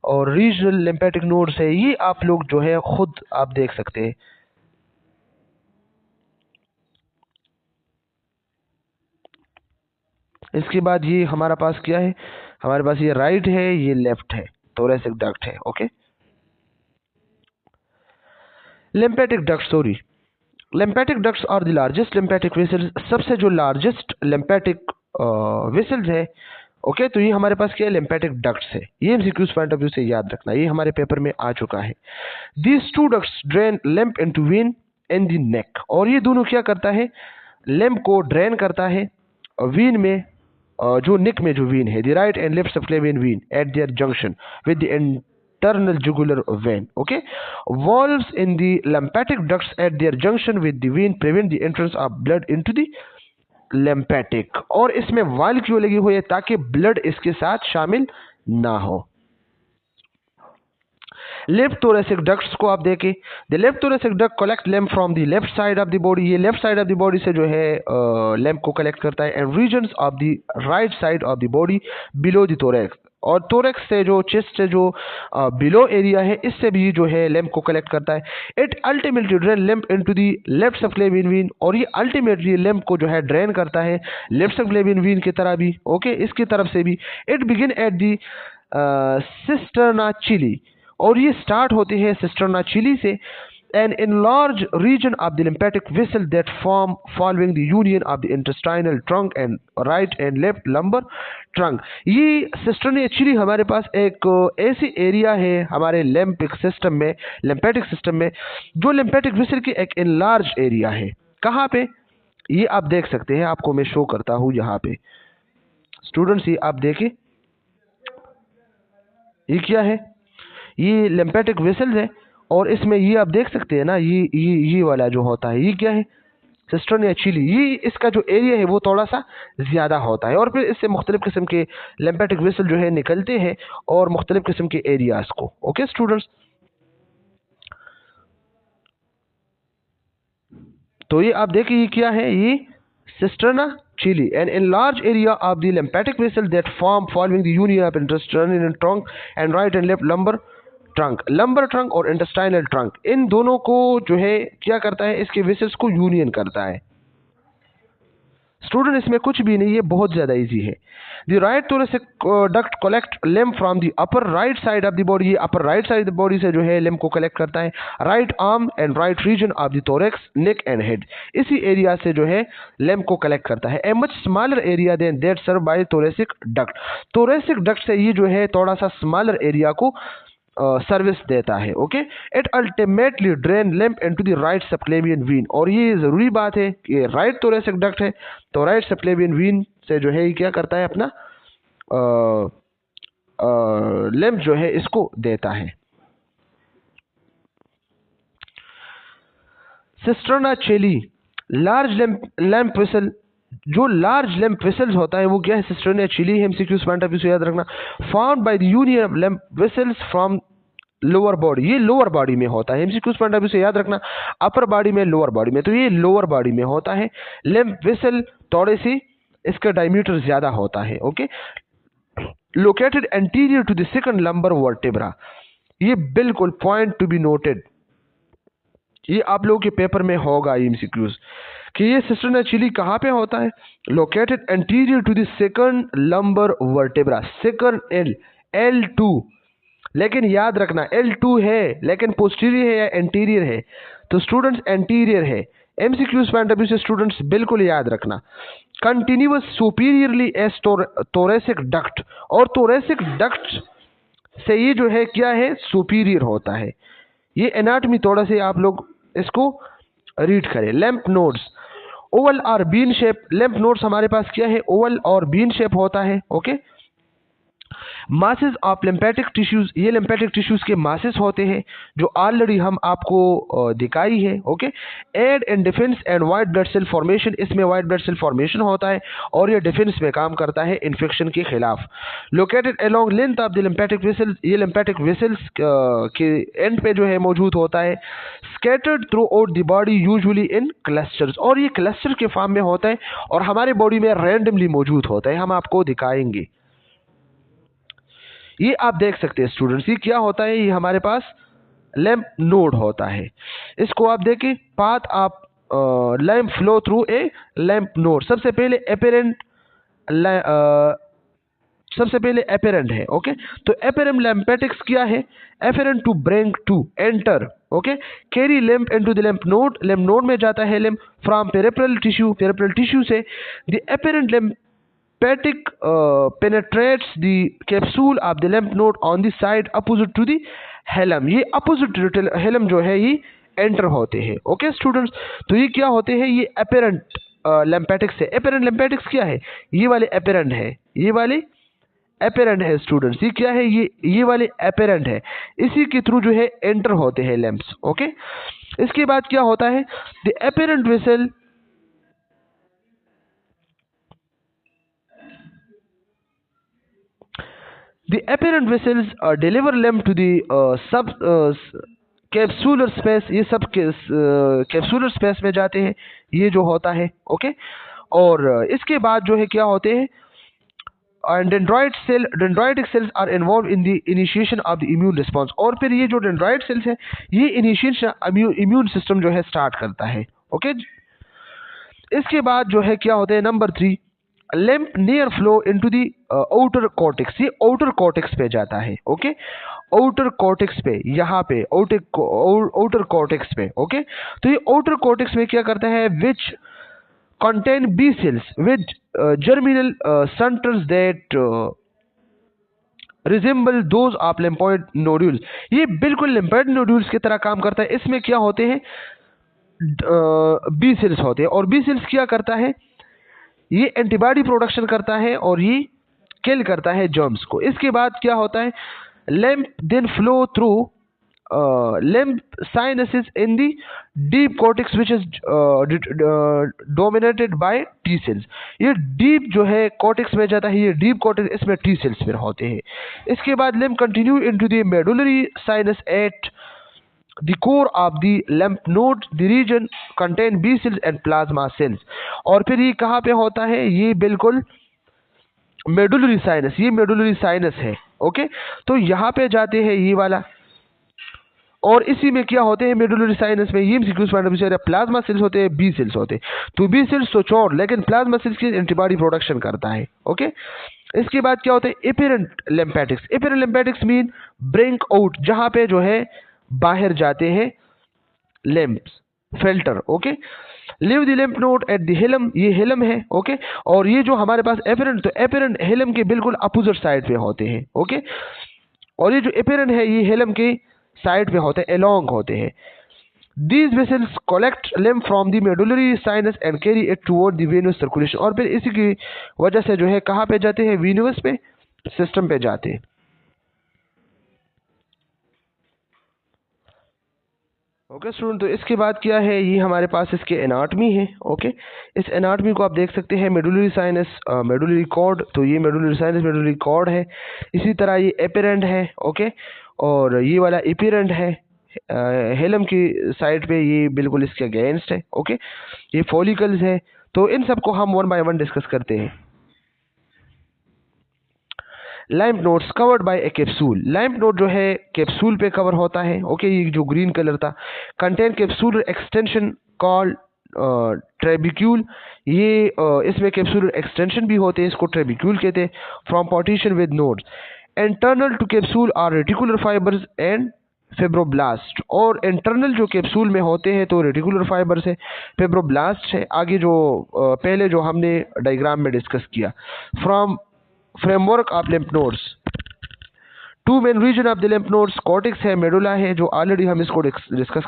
और रीजनल लिम्फेटिक नोड्स है, ये आप लोग जो है खुद आप देख सकते हैं। इसके बाद ये हमारा पास क्या है? हमारे पास ये राइट है, ये लेफ्ट है, थोरेसिक डक्ट है, okay. Lymphatic duct, sorry, lymphatic ducts are the largest lymphatic vessels, सबसे जो लार्जेस्ट लिम्फेटिक वेसल्स है, ओके। तो ये हमारे पास क्या है? लिम्फेटिक डक्ट्स है। ये एमसीक्यूज पॉइंट ऑफ व्यू से याद रखना, ये हमारे पेपर में आ चुका है। These two ducts drain lymph into when in the neck, और ये दोनों क्या करता है? लैम्प को ड्रेन करता है वीन में, जो निक में जो वीन है, the right and left subclavian vein at their junction with the internal jugular vein. Okay, valves in the lymphatic ducts at their junction with the vein prevent the entrance of blood into the lymphatic. और इसमें वाल क्यों लगी हुई है? ताकि blood इसके साथ शामिल ना हो। लेफ्ट थोरेसिक डक्ट्स को आप देखें, the left thoracic duct collect lymph from the left side of the body, ये left side of the body से जो है लैम्प को कलेक्ट करता है, and regions of the right side of the body below the thorax, और thorax से जो चेस्ट से जो बिलो एरिया है इससे भी जो है लैम्प को कलेक्ट करता है। It ultimately drain lymph into the left subclavian vein, और ये अल्टीमेटली लैम्प को जो है ड्रेन करता है लेफ्ट सबक्लेवियन वीन की तरह भी, ओके, इसकी तरफ से भी। It begin at the cisterna chyli, और ये स्टार्ट होते हैं सिस्टर्ना चिली से, an enlarged region of the lymphatic vessel that form following the union of the intestinal trunk and right and left lumbar trunk। ये cisterna chilli हमारे पास एक ऐसी area है हमारे लिम्फिक सिस्टम में, लिम्फेटिक सिस्टम में, जो लिम्फेटिक वेसल की एक enlarged एरिया है। कहाँ पे? ये आप देख सकते हैं, आपको मैं शो करता हूँ यहाँ पे स्टूडेंट्स, ये आप देखें, ये क्या है? ये लिम्फेटिक वेसल्स है, और इसमें ये आप देख सकते हैं ना, ये वाला जो होता है ये क्या है? Cisterna chyli. ये इसका जो एरिया है वो थोड़ा सा ज़्यादा होता है, और फिर इससे मुख्तलिफ किस्म के लिम्फेटिक वेसल जो है निकलते हैं और मुख्तलिफ किस्म के एरियाज को। ओके स्टूडेंट्स, तो ये आप देखिए ये क्या है? ये cisterna chyli, an enlarged area of the lymphatic vessel that form following the union of intestinal trunk and right and left lumbar trunk। lumbar trunk और intestinal trunk, इन दोनों को जो है क्या करता है? इसके वेसल्स को यूनियन करता है। स्टूडेंट इसमें कुछ भी नहीं है, बहुत ज़्यादा इजी है। The right thoracic duct collect lymph from the upper right side of the body, ये upper right side of the body से जो है लिम्फ को कलेक्ट करता है, right arm and right region of the thorax, neck and head, इसी area से जो है लिम्फ को कलेक्ट करता है। A much smaller area than that serve by thoracic duct, thoracic duct से ये जो है थोड़ा सा स्मॉलर एरिया को सर्विस देता है। Okay, it ultimately drain lymph into the right subclavian vein, और ये ज़रूरी बात है कि राइट थोरेसिक डक्ट है तो राइट सबक्लेवियन वीन से जो है ये क्या करता है? अपना लिम्फ जो है इसको देता है। Cisterna chyli large lymph vessel, जो लार्ज लैम्प वेसल्स होता है वो क्या है? सिस्टर्ना चिली है। एमसीक्यूज पॉइंट ऑफ व्यू से याद रखना, found by the union of lymph vessels from lower body, ये लोअर बॉडी में होता है। एमसीक्यूज पॉइंट ऑफ व्यू से याद रखना, अपर बॉडी में, लोअर बॉडी में, तो ये लोअर बॉडी में होता है। लैम्प वेसल थोड़े सी इसका डायमीटर ज्यादा होता है। Okay, located anterior to the second lumbar vertebra, ये बिल्कुल पॉइंट टू बी नोटेड, ये आप लोगों के पेपर में होगा एमसीक्यूज कि ये सिस्टर्ना चिली कहाँ पे होता है? Located anterior to the second lumbar vertebra, second L2, लेकिन याद रखना L2 है लेकिन पोस्टीरियर है या एंटीरियर है? तो स्टूडेंट्स एंटीरियर है। एमसीक्यूज पॉइंट ऑफ व्यू से स्टूडेंट्स बिल्कुल याद रखना, continuous superiorly as thoracic duct, और थोरेसिक डक्ट से ये जो है क्या है? सुपीरियर होता है। ये एनाटॉमी थोड़ा से आप लोग इसको रीड करें। लैम्प नोड्स ओवल और बीन शेप, लैम्प नोड्स हमारे पास क्या है? ओवल और बीन शेप होता है। Okay, masses of lymphatic tissues, ये लिम्फेटिक टिश्यूज के मासेस होते हैं जो ऑलरेडी हम आपको दिखाई है। Okay, aid and defence and white blood cell formation, इसमें वाइट ब्लड सेल फॉर्मेशन होता है और ये डिफेंस में काम करता है इन्फेक्शन के खिलाफ। Located along length of the lymphatic vessels, ये लिम्फेटिक वेसल्स के एंड पे जो है मौजूद होता है। Scattered through out the body usually in clusters, और ये क्लस्टर के फॉर्म में होता है और हमारे बॉडी में रैंडमली मौजूद होता है, हम आपको दिखाएंगे। ये आप देख सकते हैं स्टूडेंट्स, ये क्या होता है? ये हमारे पास लैम्प नोड होता है। इसको आप देखें, path of lamp flow through a lamp node, सबसे पहले एपेरेंट है। ओके, तो एपेरम लैम्पेटिक्स क्या है? Afferent to bring to enter, okay, carry lymph into the lymph node में जाता है लैम्प फ्रॉम पेरिफेरल टिश्यू से। The afferent lymphatic penetrates the capsule of the lymph node on the side opposite to the hilum, ये opposite hilum जो है ये enter होते हैं। ओके स्टूडेंट्स, तो ये क्या होते हैं? ये अपेरेंट लिम्फेटिक्स है। एपेरेंट लिम्फेटिक्स क्या है? ये वाले एपेरेंट है, ये वाले एपेरेंट है स्टूडेंट्स। ये क्या है? ये वाले एपेरेंट है, इसी के थ्रू जो है एंटर होते हैं लैम्प्स। ओके, इसके बाद क्या होता है? The apparent vessel The apparent vessels deliver lymph to the sub capsular space. ये सब कैप्सूलर स्पेस में जाते हैं, ये जो होता है। ओके, और इसके बाद जो है क्या होते हैं? Dendritic cells are involve in the initiation of the immune response. और फिर ये जो डेंड्राइट सेल्स है, ये इनिशिएशन इम्यून सिस्टम जो है स्टार्ट करता है। ओके, इसके बाद जो है क्या होता है? Number 3, lymph near flow into the outer cortex. ये आउटर कॉर्टेक्स पे जाता है। ओके, आउटर कॉर्टेक्स पे, यहाँ पे आउटर कॉर्टेक्स पे। ओके, तो ये आउटर कॉर्टेक्स में क्या करता है? विच contain B cells with germinal centers that resemble those of lymphoid nodules। ये बिल्कुल lymphoid nodules की तरह काम करता है। इसमें क्या होते हैं? बी सेल्स होते हैं। और बी सेल्स क्या करता है? ये एंटीबॉडी प्रोडक्शन करता है और ये किल करता है जर्म्स को। इसके बाद क्या होता है? lymph then flow through lymph sinuses in the deep cortex which is dominated by T cells। ये डीप जो है कॉर्टेक्स में जाता है, ये डीप कॉर्टेक्स, इसमें T cells फिर होते हैं। इसके बाद lymph continue into the medullary sinus at the core of the lymph node। the region contain B cells and plasma cells। और फिर ये कहाँ पे होता है? ये बिल्कुल मेडुलरी साइनस, ये मेडुलरी साइनस है। ओके, तो यहाँ पे जाते हैं ये वाला, और इसी में क्या होते हैं? मेडुलरी साइनस में ये प्लाज्मा सेल्स होते हैं, बी सेल्स होते हैं। तो बी सेल्स तो छोड़, लेकिन प्लाज्मा सेल्स की एंटीबॉडी प्रोडक्शन करता है। ओके, इसके बाद क्या होता है? Efferent lymphatics. Efferent lymphatics mean bring out, जहां पे जो है बाहर जाते हैं lymphs, filter. Okay, leave the lymph node at the hilum, ये हिलम है। ओके, और ये जो हमारे पास एपेरेंट, तो एपेरेंट हिलम के बिल्कुल अपोजिट साइड पे होते हैं। ओके, और ये जो एपेरेंट है ये हिलम के साइड पे होते हैं, एलोंग होते हैं। These vessels collect lymph from the medullary sinus and carry it toward the venous circulation। और फिर इसी की वजह से जो है कहाँ पे जाते हैं? वीनस पे, सिस्टम पे जाते हैं। ओके स्टूडेंट, तो इसके बाद क्या है? ये हमारे पास इसके एनाटमी है। ओके, इस एनाटमी को आप देख सकते हैं, मेडुलरी साइनस, मेडुलरी कॉर्ड, तो ये मेडुलरी साइनस, मेडुलरी कॉर्ड है। इसी तरह ये एपेरेंट है। ओके, और ये वाला एपेरेंट है हेलम की साइड पे, ये बिल्कुल इसके अगेंस्ट है। ओके, ये फॉलिकल्स है। तो इन सबको हम वन बाय वन डिस्कस करते हैं। Lamp nodes covered by a capsule. Lamp node जो है कैप्सूल पे कवर होता है। ओके, ये जो ग्रीन कलर था, कंटेन कैप्सूलर एक्सटेंशन कॉल्ड ट्रेबिक्यूल। ये इसमें कैप्सूलर एक्सटेंशन भी होते हैं, इसको ट्रेबिक्यूल कहते हैं। From partition with nodes internal to capsule are reticular fibres and fibroblast. और इंटरनल जो कैप्सूल में होते हैं तो रेटिकुलर फाइबर्स है, फेब्रोब्लास्ट है। आगे जो पहले जो हमने डायग्राम में डिस्कस किया। From framework of lymph nodes, two main region of the lymph nodes, cortex है, मेडुला है, जो ऑलरेडी हम इसको डिस्कस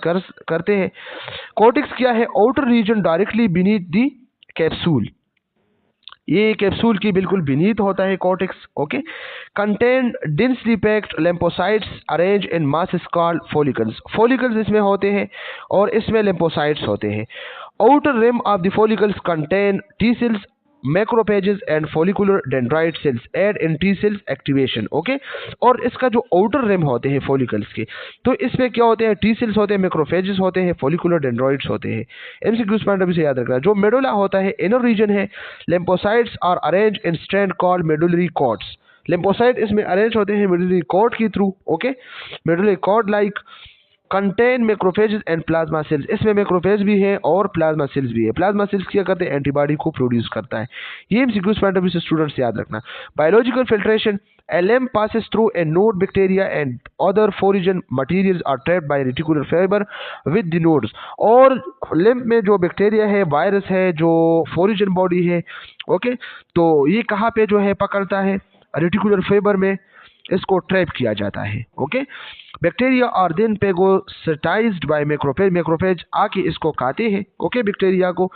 करते हैं। कॉर्टेक्स क्या है? Outer region directly beneath the capsule, ये कैप्सूल की बिल्कुल बीनीथ होता है cortex. Okay, contain densely packed lymphocytes arrange in masses called follicles. Follicles इसमें होते हैं और इसमें लिम्फोसाइट्स होते हैं। Outer rim of the follicles contain T cells, macrophages and follicular dendrite cells aid in T cells activation. Okay, और इसका जो आउटर रिम होते हैं फॉलिकल्स के, तो इसमें क्या होते हैं? टी सेल्स होते हैं, मैक्रोफेजेस होते हैं, फॉलिकुलर डेंड्राइट्स होते हैं। एमसीक्यूज पॉइंट ऑफ व्यू से याद रखना। जो मेडुला होता है, इनर रीजन है, lymphocytes are arrange in strand called medullary cords. Lymphocyte इसमें अरेंज होते हैं मेडुलरी कॉर्ड के through. Okay, medullary cord like contain macrophages and plasma cells. इसमें मैक्रोफेज भी है और प्लाज्मा सेल्स भी है। प्लाज्मा सेल्स क्या करते हैं? एंटीबॉडी को प्रोड्यूस करता है। ये एमसीक्यूज पॉइंट ऑफ व्यू से स्टूडेंट्स याद रखना। Biological filtration, a lymph passes through a node bacteria and other foreign materials are trapped by reticular fiber with the nodes। और lymph में जो बैक्टीरिया है, वायरस है, जो फोरिजन बॉडी है, ओके, तो ये कहाँ पे जो है पकड़ता है? रेटिकुलर फाइबर में इसको ट्रैप किया जाता है। ओके, बैक्टीरिया और देन पेगोसाइटाइज्ड बाय मैक्रोफेज, मैक्रोफेज आके इसको खाते हैं। ओके, बैक्टीरिया को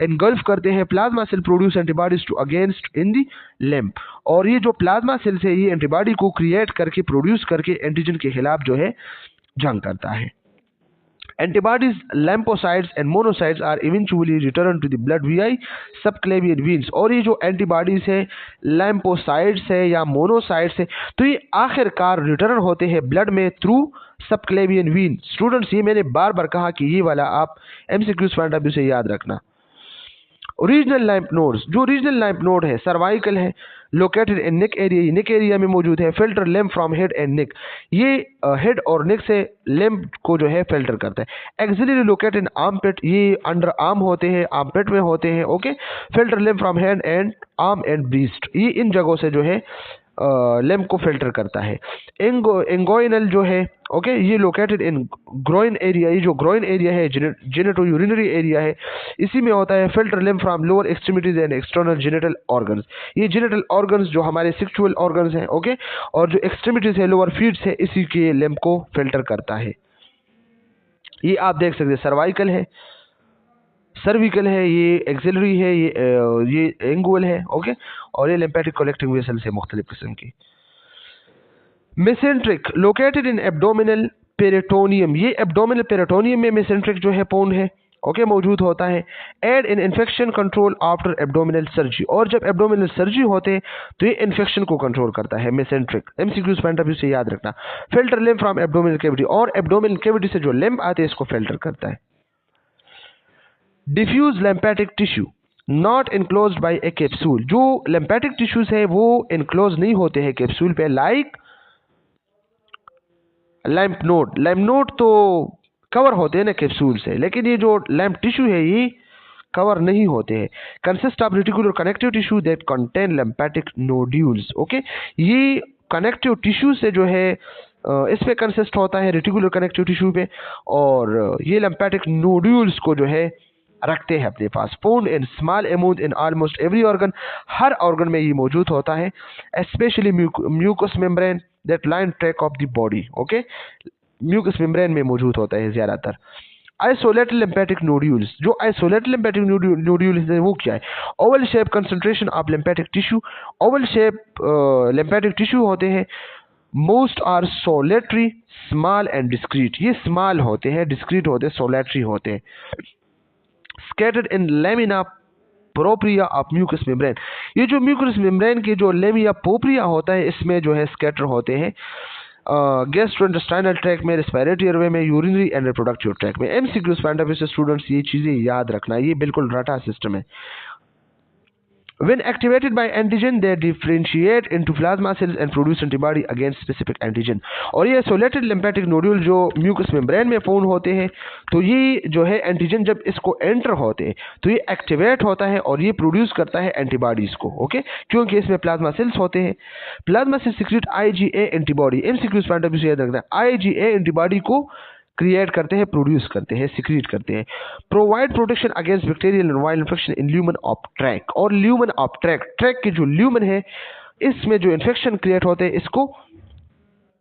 एनगल्फ करते हैं plasma cell produce antibodies to against in the lymph. और ये जो प्लाज्मा सेल्स है ये एंटीबॉडी को क्रिएट करके प्रोड्यूस करके एंटीजन के खिलाफ जो है जंग करता है। Antibodies, lymphocytes and monocytes are eventually returned to the blood via subclavian veins। और ये जो एंटीबॉडीज है, lymphocytes है या मोनोसाइट्स है, तो ये आखिरकार रिटर्न होते हैं ब्लड में थ्रू सबक्लेवियन वीन। स्टूडेंट्स, ये मैंने बार बार कहा कि ये वाला आप एमसीक्यूज पॉइंट ऑफ व्यू से याद रखना। रीजनल लैम्प नोड्स, जो रीजनल लैम्प नोड है सर्वाइकल है, लोकेटेड इन नेक एरिया, ये नेक एरिया में मौजूद है। Filter lamp from head and neck, ये हेड और नेक से लैम्प को जो है फिल्टर करता है। एक्सिलरी लोकेटेड इन आर्मपिट, ये अंडर आर्म होते हैं, आर्मपिट में होते हैं। Okay, filter lamp from hand and arm and breast, ये इन जगहों से जो है लैम्प को फिल्टर करता है। एंगोइनल जो है, ओके, ये लोकेटेड इन ग्रोइन एरिया, ये जो ग्रोइन एरिया है जेनेटो यूरिनरी एरिया है, इसी में होता है। Filter lamp from lower extremities and external genital organs, ये जेनिटल ऑर्गन्स जो हमारे सेक्सुअल ऑर्गन्स हैं, ओके, और जो एक्सट्रीमिटीज है लोअर फीट्स है, इसी के लैम्प को फिल्टर करता है। ये आप देख सकते हैं सर्वाइकल है, सर्विकल है, ये एक्सिलरी है, ये एंगुअल है, ओके, और ये लिम्फेटिक कलेक्टिंग वेसल्स है मुख्तलिफ किस्म की। Mesenteric located in abdominal peritoneum, ये एब्डोमिनल पेरिटोनियम में मेसेंट्रिक जो है पोन है, ओके, मौजूद होता है। Aid in infection control after abdominal surgery, और जब एब्डोमिनल सर्जरी होते हैं तो ये इन्फेक्शन को कंट्रोल करता है mesenteric. MCQs point of view से याद रखना। Filter lymph from abdominal cavity, और एब्डोमिनल कैविटी से जो लिम्फ आते हैं इसको फिल्टर करता है। Diffuse lymphatic tissue not enclosed by a capsule, जो लिम्फेटिक टिश्यूज है वो इनक्लोज नहीं होते हैं कैप्सूल पे, like lymph node. Lymph node तो कवर होते हैं ना कैप्सूल से, लेकिन ये जो लैम्प टिश्यू है ये कवर नहीं होते हैं। Consist of reticular connective tissue that contain lymphatic nodules, okay, ये कनेक्टिव टिश्यू से जो है इस पे कंसिस्ट होता है, रेटिकुलर कनेक्टिव टिश्यू पे, और ये लिम्फेटिक नोड्यूल्स को जो है रखते हैं अपने पास। Found in small amount in almost every organ, हर ऑर्गन में ये मौजूद होता है। Specially mucous membrane that line tract of the body, okay, mucous membrane में मौजूद होता है ज़्यादातर। आइसोलेटेड लिम्फेटिक नोड्यूल्स, जो आइसोलेटेड लिम्फेटिक नोड्यूल्स है वो क्या है? Oval shape concentration of lymphatic tissue, oval shape lymphatic tissue होते हैं। Most are solitary small and discrete, ये स्मॉल होते हैं, डिस्क्रीट होते हैं, सोलेटरी होते हैं। Scattered in lamina propria of mucous membrane, ये जो म्यूकस मेम्ब्रेन के जो लेमिया पोप्रिया होता है इसमें जो है स्कैटर होते हैं। गैस्ट्रोइंटेस्टाइनल ट्रैक में, रेस्पिरेटरी एयरवे में, यूरिनरी एंड रिप्रोडक्टिव ट्रैक में। एमसीक्यूज पॉइंट ऑफ व्यू से स्टूडेंट्स ये चीजें याद रखना, ये बिल्कुल रटा सिस्टम है। When activated by antigen, they differentiate into plasma cells and produce antibody against specific antigen। और ये isolated lymphatic nodule जो म्यूकस मेम्ब्रेन में फाउंड होते हैं, तो ये जो है एंटीजन जब इसको एंटर होते हैं तो ये एक्टिवेट होता है और ये प्रोड्यूस करता है एंटीबॉडीज को, ओके, क्योंकि इसमें प्लाज्मा सेल्स होते हैं। Plasma cell secrete IgA antibody, MCQs point of view से याद रखना, IgA एंटीबॉडी को क्रिएट करते हैं, प्रोड्यूस करते हैं, सीक्रेट करते हैं। Provide protection against bacterial and viral infection in lumen of track, और ल्यूमन ऑफ ट्रैक, ट्रैक के जो ल्यूमन है इसमें जो इन्फेक्शन क्रिएट होते हैं इसको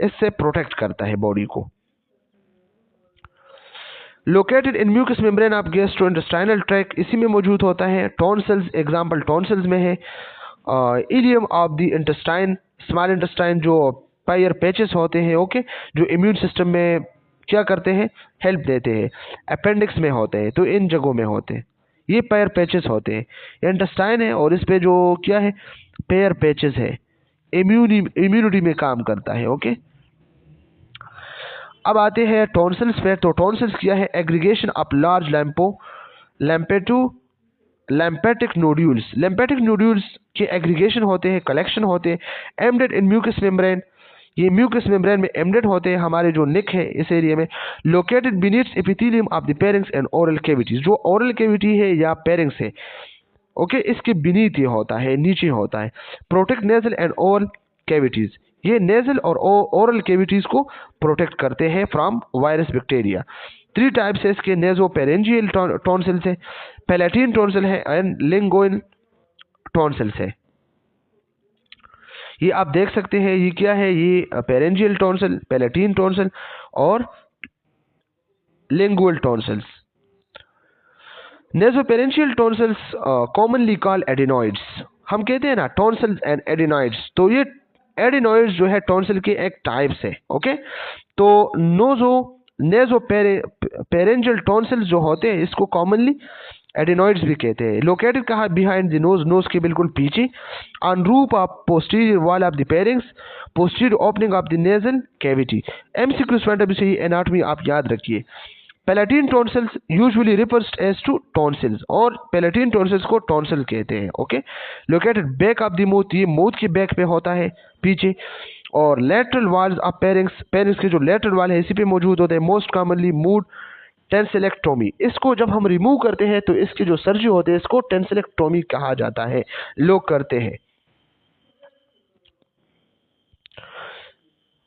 इससे प्रोटेक्ट करता है बॉडी को। Located in mucous membrane of gastrointestinal tract, इसी में मौजूद होता है। टॉन्सिल्स, एग्जांपल टॉन्सिल्स में है। Ileum of the intestine, small intestine, जो पायर पैचेस होते हैं, ओके, जो इम्यून सिस्टम में क्या करते हैं, हेल्प देते हैं। अपेंडिक्स में होते हैं, तो इन जगहों में होते हैं, ये पैर पैचेस होते हैं। इंटेस्टाइन है और इस पे जो क्या है, पैर पैचेस है, इम्यूनिटी में काम करता है, ओके। अब आते हैं टॉन्सिल्स पे। तो टॉन्सिल्स क्या है, aggregation of large lymphatic nodules, lymphatic nodules के एग्रीगेशन होते हैं, कलेक्शन होते हैं। एम्बेडेड इन म्यूकस मेम्ब्रेन, ये म्यूकस मेम्ब्रेन में एम्बेडेड होते हैं, हमारे जो नेक है इस एरिया में। Located beneath epithelium of the pharynx and oral cavities, जो ओरल कैविटी है या पेरिंग्स है, ओके, इसके बीनीथ ये होता है, नीचे होता है। Protect nasal and oral cavities, ये नेजल और ओरल कैविटीज को प्रोटेक्ट करते हैं फ्रॉम वायरस बैक्टीरिया। 3 टाइप्स है इसके, नेजोपेरेंजियल टॉन्सिल्स है, पैलेटिन टॉन्सिल है एंड लिंगोइल टॉन्सिल्स है। ये आप देख सकते हैं, ये क्या है, ये पेरेंजियल टॉन्सिल, पैलेटिन टॉन्सिल और lingual tonsils. Nasopharyngeal tonsils commonly call adenoids, हम कहते हैं ना टॉन्सिल्स एंड एडिनॉइड्स, तो ये एडिनॉइड्स जो है टॉन्सिल के एक टाइप्स है। ओके, तो नोजो नेजो पेरेंशियल टॉन्सिल्स जो होते हैं इसको कॉमनली एडिनॉइड्स भी कहते हैं। लोकेटेड कहा बिहाइंड द नोज, नोज के बिल्कुल पीछे, on roof of posterior wall of the pharynx, posterior opening of the nasal cavity. MCQ point of view से ही एनाटॉमी आप याद रखिए। Palatine tonsils usually refers as to tonsils, और पैलेटिन टॉन्सिल्स को टॉन्सिल कहते हैं। Okay, located back of the mouth, ये माउथ के बैक पे होता है पीछे, और lateral walls of pharynx, pharynx के जो लेटरल वाल है इसी पे मौजूद होते हैं। मोस्ट कॉमनली मूड टेंसिलेक्टोमी, इसको जब हम रिमूव करते हैं तो इसकी जो सर्जरी होती है इसको टेंसिलेक्टोमी कहा जाता है, लोग करते हैं।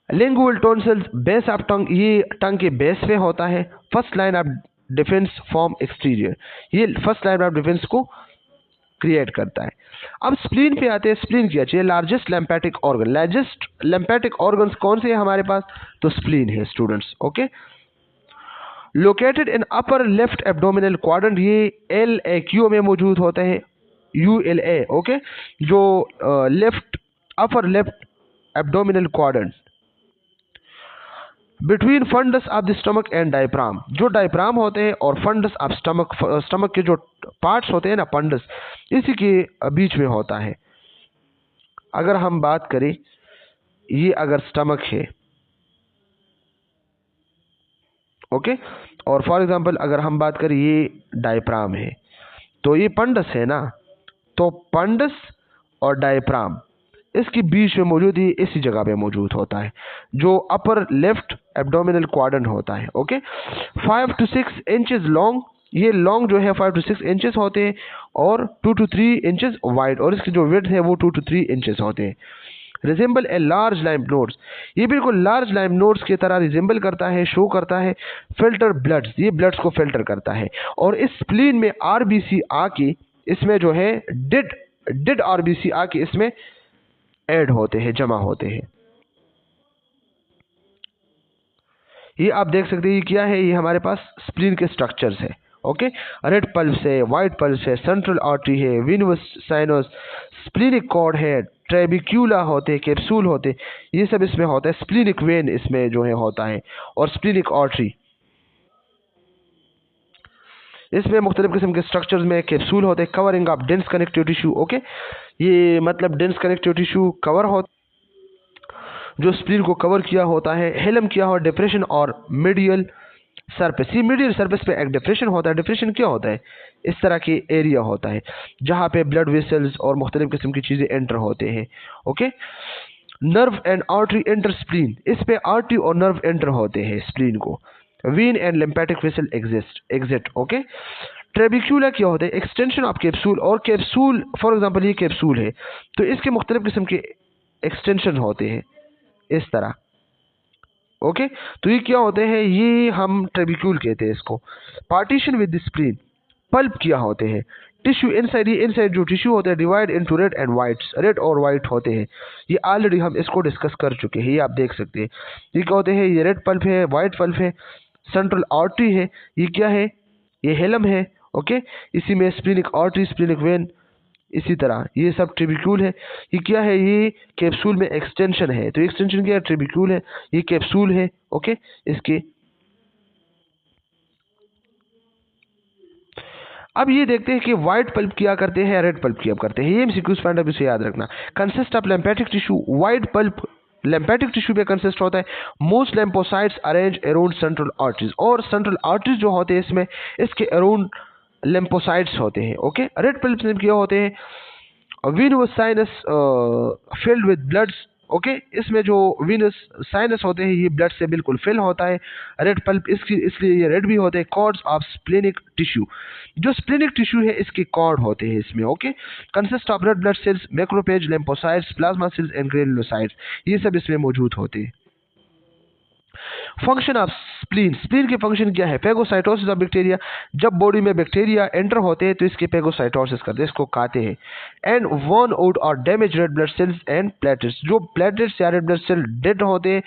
Lingual tonsils base of tongue, ये टंग के बेस पे होता है। First line of defence from exterior, ये फर्स्ट लाइन ऑफ डिफेंस को क्रिएट करता है। अब स्प्लीन पे आते हैं। स्प्लीन क्या चाहिए? Largest lymphatic organ. Largest lymphatic organs कौन से हैं हमारे पास? तो स्प्लीन है students. Okay, located in upper left abdominal quadrant, ये LAQ में मौजूद होता है, ULA। ओके, जो left upper left abdominal quadrant between fundus of the stomach and diaphragm, जो डायफ्राम होते हैं और फंडस ऑफ स्टमक, स्टमक के जो पार्ट्स होते हैं ना फंडस, इसी के बीच में होता है। अगर हम बात करें, ये अगर स्टमक है, ओके, और फॉर एग्जांपल अगर हम बात करें ये डायफ्राम है, तो ये पंडस है ना, तो पंडस और डायफ्राम इसके बीच में मौजूद, ही इसी जगह पे मौजूद होता है, जो अपर लेफ्ट एब्डोमिनल क्वाड्रेंट होता है। ओके, 5 to 6 इंचेस लॉन्ग, ये लॉन्ग जो है 5 to 6 इंचेस होते हैं, और 2 to 3 इंचेस वाइड, और इसकी जो विड्थ है वो 2 to 3 इंचेस होते हैं। रिजेंबल ए लार्ज लाइम्फ नोड्स, ये बिल्कुल लार्ज लाइम्फ नोड्स की तरह रिजेंबल करता है, शो करता है। फिल्टर ब्लड्स, ये ब्लड्स को फिल्टर करता है, और इस स्प्लीन में RBC आके इसमें जो है डेड RBC आके इसमें ऐड होते हैं, जमा होते हैं। ये आप देख सकते हैं, ये क्या है? ये हमारे पास स्प्लीन के स्ट्रक्चर्स है। ओके, रेड पल्स है, वाइट पल्स है, सेंट्रल आर्टरी है, विनवस साइनस, स्प्लीनिक कॉर्ड है, ट्रेबिक्यूला होते, कैप्सूल होते, ये सब इसमें होता है। स्प्लीनिक वेन इसमें जो है होता है, और स्प्लीनिक आर्टरी, इसमें मुख्तलिफ किस्म के स्ट्रक्चर्स में कैप्सूल होते हैं। Covering of dense connective tissue. Okay, ये मतलब डेंस कनेक्टिव टिश्यू कवर हो, जो स्प्लीन को कवर किया होता है। हेलम किया हो, डिप्रेशन और मीडियल सरफेस, ये मीडियल सरफेस पे एक डिप्रेशन होता है। डिप्रेशन क्या होता है? इस तरह की एरिया होता है जहाँ पे ब्लड वेसल्स और मुख्तलिफ किस्म की चीज़ें एंटर होते हैं। Okay, nerve and artery enter spleen, इस पे आर्टरी और नर्व एंटर होते हैं स्प्लीन को। Vein and lymphatic vessel exit. Okay, trabecula क्या होता है? एक्सटेंशन ऑफ कैप्सूल, और कैप्सूल फॉर एग्जांपल ये कैप्सूल है तो इसके मुख्तलिफ किस्म के एक्सटेंशन होते हैं इस तरह। ओके, तो ये क्या होते हैं? ये हम ट्रेबिक्यूल कहते हैं इसको। Partition with the spleen, pulp किया होते हैं। टिश्यू इनसाइड, ये इनसाइड जो टिश्यू होते हैं divide into red and whites, red और वाइट होते हैं। ये ऑलरेडी हम इसको डिस्कस कर चुके हैं, ये आप देख सकते हैं। ये क्या होते हैं? ये रेड पल्प है, वाइट पल्प है, सेंट्रल आर्टरी है, ये क्या है? ये हेलम है। ओके, इसी में स्प्लीनिक आर्टरी, स्प्लीनिक वेन, इसी तरह ये सब ट्रिबिक्यूल है। ये क्या है? ये कैप्सूल में एक्सटेंशन है, तो एक्सटेंशन क्या है? ट्रिबिक्यूल है, ये कैप्सूल है। ओके, इसके अब ये देखते हैं कि व्हाइट पल्प किया करते हैं, रेड पल्प किया करते हैं। ये एमसीक्यूज पॉइंट ऑफ व्यू से याद रखना। Consist of lymphatic tissue, white pulp lymphatic tissue पे कंसिस्ट होता है। Most lymphocytes arrange around central arteries, और सेंट्रल आर्टरीज जो होते हैं इसमें, इसके अराउंड लिम्फोसाइट्स होते हैं। ओके, रेड पल्प में क्या होते हैं? Venus sinus filled with bloods. Okay, इसमें जो वीनस साइनस होते हैं ये ब्लड से बिल्कुल फिल होता है। रेड पल्प इसकी इसलिए ये रेड भी होते हैं। कॉर्ड्स ऑफ स्प्लेनिक टिश्यू, जो स्प्लेनिक टिश्यू है इसके कॉर्ड होते हैं इसमें। Okay, consist of red blood cells, macrophage, lymphocytes, plasma cells and granulocytes, ये सब इसमें मौजूद होते हैं। फंक्शन ऑफ स्प्लीन, स्प्लीन के फंक्शन क्या है? फेगोसाइटोसिस ऑफ बैक्टीरिया, जब बॉडी में बैक्टीरिया एंटर होते हैं तो इसके फेगोसाइटोसिस करते हैं, इसको खाते हैं। एंड वन आउट और damage red blood cells and platelets, जो प्लेटलेट्स या रेड ब्लड सेल डेड होते हैं,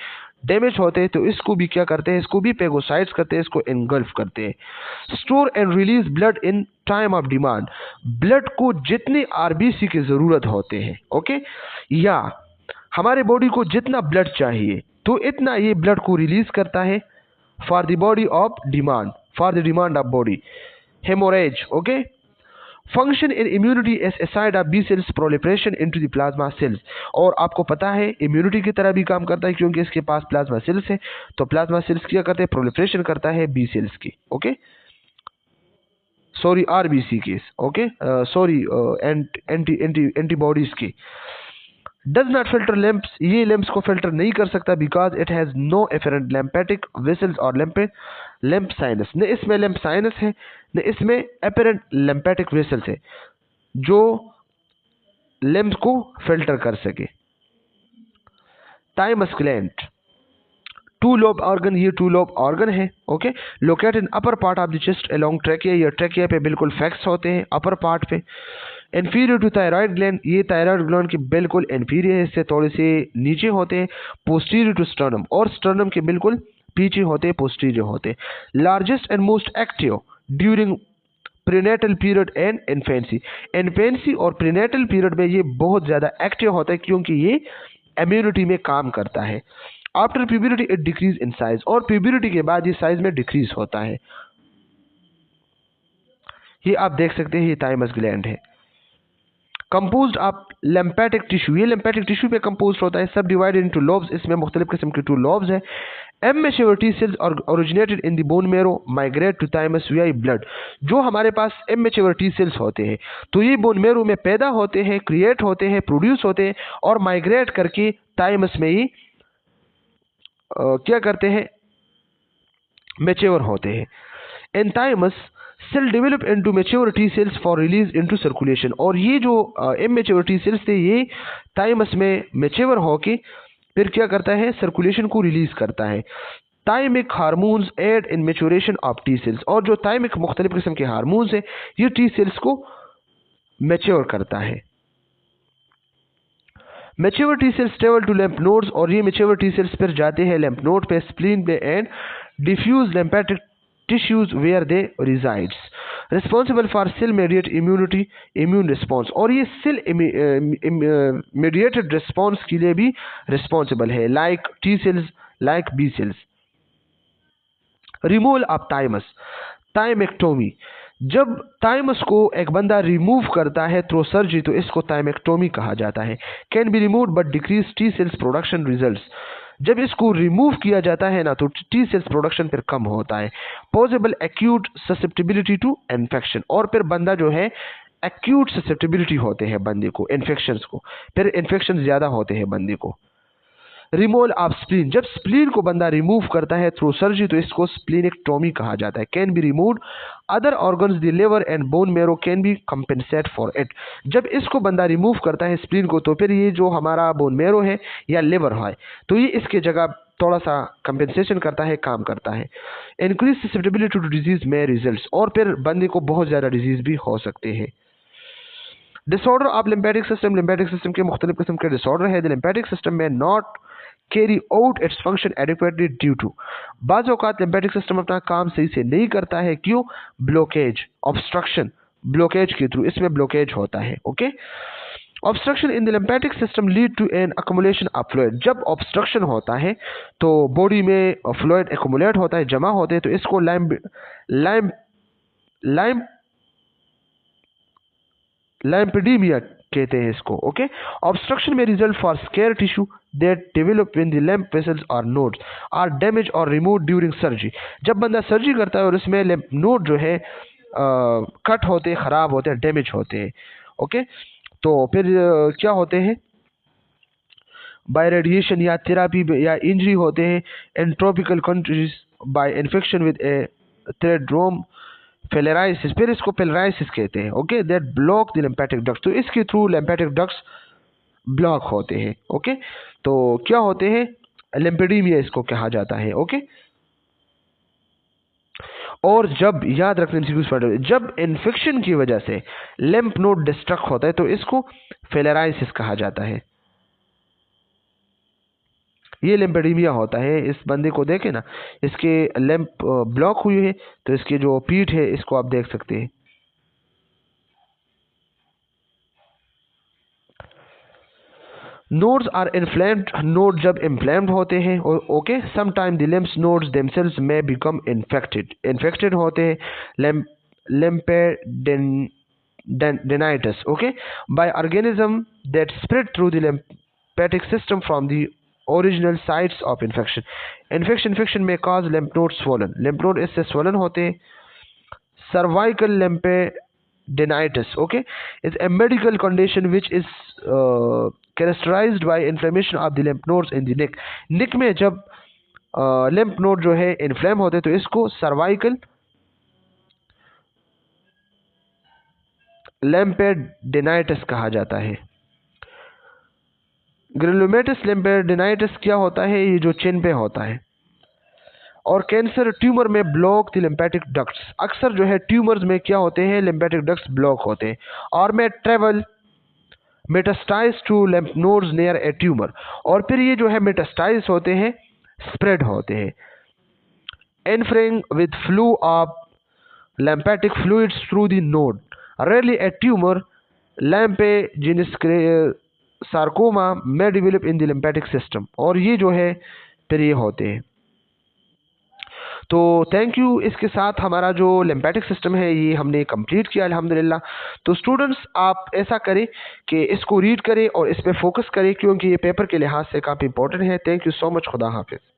डैमेज होते हैं तो इसको भी क्या करते हैं, इसको भी पेगोसाइट्स करते हैं, इसको एनगल्फ करते हैं। Store and release blood in time of demand, blood को जितने आरबीसी की जरूरत होते हैं, ओके, या हमारे बॉडी को जितना ब्लड चाहिए तो इतना ये ब्लड को रिलीज करता है for the body of demand, for the demand of body. Haemorrhage, okay. Function in immunity as aside of B cells proliferation into the plasma cells, और आपको पता है इम्यूनिटी की तरह भी काम करता है क्योंकि इसके पास प्लाज्मा सेल्स है, तो प्लाज्मा सेल्स क्या करते हैं, प्रोलिफरेशन करता है बी सेल्स की, ओके, सॉरी आरबीसी की, ओके, सॉरी एंटीबॉडीज की। डज नॉट फिल्टर लैंप्स, ये लैंप्स को फिल्टर नहीं कर सकता because it has no afferent lymphatic vessels और लैंप साइनस, न इसमें लैंप साइनस है न इसमें एपरेंट लैम्पेटिक वेसल्स है जो लैंप को फिल्टर कर सके। Thymus gland, two lobe organ, ये टू लोब ऑर्गन है, okay, locate in upper part of the chest along trachea, ये ट्रैकिया पे बिल्कुल फिक्स होते हैं अपर पार्ट पे। इन्फीरियर टू थायराइड ग्लैंड, ये थायराइड ग्लैंड के बिल्कुल इन्फीरियर है, इससे थोड़े से नीचे होते हैं। पोस्टीरियर टू स्टर्नम, और स्टर्नम के बिल्कुल पीछे होते हैं, पोस्टीरियर होते हैं। Largest and most active during prenatal period and infancy, infancy और प्रीनेटल पीरियड में ये बहुत ज़्यादा एक्टिव होता है क्योंकि ये इम्यूनिटी में काम करता है। After puberty it decreases in size, और प्यूबरिटी के बाद ये साइज में डिक्रीज होता है। ये आप देख सकते हैं, ये थाइमस ग्लैंड है। कंपोज्ड ऑफ लिम्फेटिक टिश्यू, ये लिम्फेटिक टिश्यू पे कंपोज्ड होता है। सब डिवाइडेड इनटू लोब्स, इसमें मुख्तलिफ किस्म के 2 लोब्स हैं। Immature T cells originated in the bone marrow migrate to thymus via blood, जो हमारे पास इमेच्योर टी सेल्स होते हैं तो ये बोन मैरो में पैदा होते हैं, क्रिएट होते हैं, प्रोड्यूस होते हैं और माइग्रेट करके थाइमस में ही क्या करते हैं, मैच्योर होते हैं। In thymus cell develop into mature T cells for release into circulation, और ये जो इमेच्योर टी सेल्स थे ये थाइमस में मैच्योर होके फिर क्या करता है, सर्कुलेशन को रिलीज करता है। Thymic hormones aid in maturation of T cells, और जो थाइमिक मुख्तलिफ किस्म के हार्मोन्स है ये टी सेल्स को मैच्योर करता है। Mature T cells travel to lymph nodes, और ये मैच्योर टी सेल्स फिर जाते हैं लैम्प नोड पे, स्प्लीन पे and diffuse lymphatic tissues where they resides, responsible for cell mediate immune response, और ये सेल मेडिएटेड रिस्पॉन्स के लिए भी रिस्पॉन्सिबल है, like T cells, like B cells. Removal of thymus, thymectomy, जब थाइमस को एक बंदा रिमूव करता है थ्रू सर्जरी तो इसको थाइमेक्टोमी कहा जाता है। Can be remove but decrease T cells production results, जब इसको रिमूव किया जाता है ना तो टी सेल्स प्रोडक्शन फिर कम होता है। Possible acute susceptibility to infection, और फिर बंदा जो है एक्यूट ससेप्टिबिलिटी होते हैं बंदे को इन्फेक्शंस को, फिर इन्फेक्शन ज़्यादा होते हैं बंदे को। रिमूवल ऑफ स्प्लीन, जब स्प्लीन को बंदा रिमूव करता है थ्रू सर्जरी तो इसको स्प्लीनेक्टोमी कहा जाता है। Can be removed other organs the liver and bone marrow can be compensate for it, जब इसको बंदा रिमूव करता है स्प्लीन को तो फिर ये जो हमारा बोन मैरो है या लिवर है तो ये इसके जगह थोड़ा सा कंपेंसेशन करता है, काम करता है। इंक्रीज ससेप्टिबिलिटी टू डिजीज में रिजल्ट, और फिर बंदे को बहुत ज़्यादा डिजीज भी हो सकते हैं। Disorder of lymphatic system, lymphatic system के मुख्तलिफ किस्म के डिसऑर्डर है। द लिम्फेटिक सिस्टम में not carry out its function adequately due to, बाज़ औक़ात लिम्फेटिक सिस्टम अपना काम सही से नहीं करता है, क्यों, ब्लॉकेज, ऑब्स्ट्रक्शन, ब्लॉकेज के थ्रू इसमें ब्लॉकेज होता है, okay. Obstruction in the lymphatic system lead to an accumulation of fluid, जब ऑब्स्ट्रक्शन होता है तो बॉडी में फ्लूइड एक्मुलेट होता है, जमा होते हैं, तो इसको लैम्पेडीमिया कहते हैं इसको, ओके। ऑब्स्ट्रक्शन में result for scar tissue that develop when the lymph vessels or nodes are damage और रिमूव ड्यूरिंग सर्जरी, जब बंदा सर्जरी करता है और इसमें लैम्प नोड जो है कट होते हैं, ख़राब होते हैं, डैमेज होते हैं, ओके। तो फिर क्या होते हैं, बाय रेडिएशन या थेरापी या इंजरी होते हैं। In tropical countries by infection with a threadworm filariasis, फिर इसको फेलेराइसिस कहते हैं, okay, that block the lymphatic ducts, तो इसके थ्रू लिम्फेटिक डक्ट्स ब्लॉक होते हैं, ओके। तो क्या होते हैं, लिम्फेडीमिया इसको कहा जाता है, ओके। और जब याद रखने, जब इन्फेक्शन की वजह से लिम्फ नोड डिस्ट्रक्ट होता है तो इसको फेलेराइसिस कहा जाता है। ये लिम्फेडीमिया होता है। इस बंदे को देखें ना, इसके लिम्फ ब्लॉक हुई है, तो इसकी जो पीठ है इसको आप देख सकते हैं। नोड्स आर इन्फ्लेम्ड, नोड जब इन्फ्लेम्ड होते हैं, okay, sometime the lymph nodes themselves में बिकम इन्फेक्टेड, इन्फेक्टेड होते हैं lymphadeninitis, okay, by organism that spread through the lymphatic system from the original sites of infection. Infection may cause lymph nodes swollen, lymph node इससे swollen होते हैं। cervical lymphadenitis, okay, is a medical condition which is characterized by inflammation of the lymph nodes in the neck. neck में जब lymph node जो है inflame होते हैं तो इसको cervical लैम्पेडेनाइटिस कहा जाता है। ग्रेनुलोमेटस लैम्पेडेनाइटिस क्या होता है? ये जो चिन पे होता है। और कैंसर ट्यूमर में ब्लॉक द लिम्फेटिक डक्ट्स, अक्सर जो है ट्यूमर्स में क्या होते हैं? लिम्फेटिक डक्ट्स ब्लॉक होते हैं। और में travel metastasize to lymph nodes near a tumour, और फिर ये जो है मेटास्टाइज होते हैं, स्प्रेड होते हैं। एनफ्रिंग with flow of lymphatic fluids through the node. Rarely a tumor, lymphangiosarcoma, may develop in the lymphatic system. और ये जो है फिर ये होते हैं। तो थैंक यू, इसके साथ हमारा जो लिम्फेटिक सिस्टम है ये हमने कंप्लीट किया अल्हम्दुलिल्लाह। तो स्टूडेंट्स आप ऐसा करें कि इसको रीड करें और इस पर फोकस करें, क्योंकि ये पेपर के लिहाज से काफ़ी इंपॉर्टेंट है। थैंक यू सो मच, खुदा हाफिज़।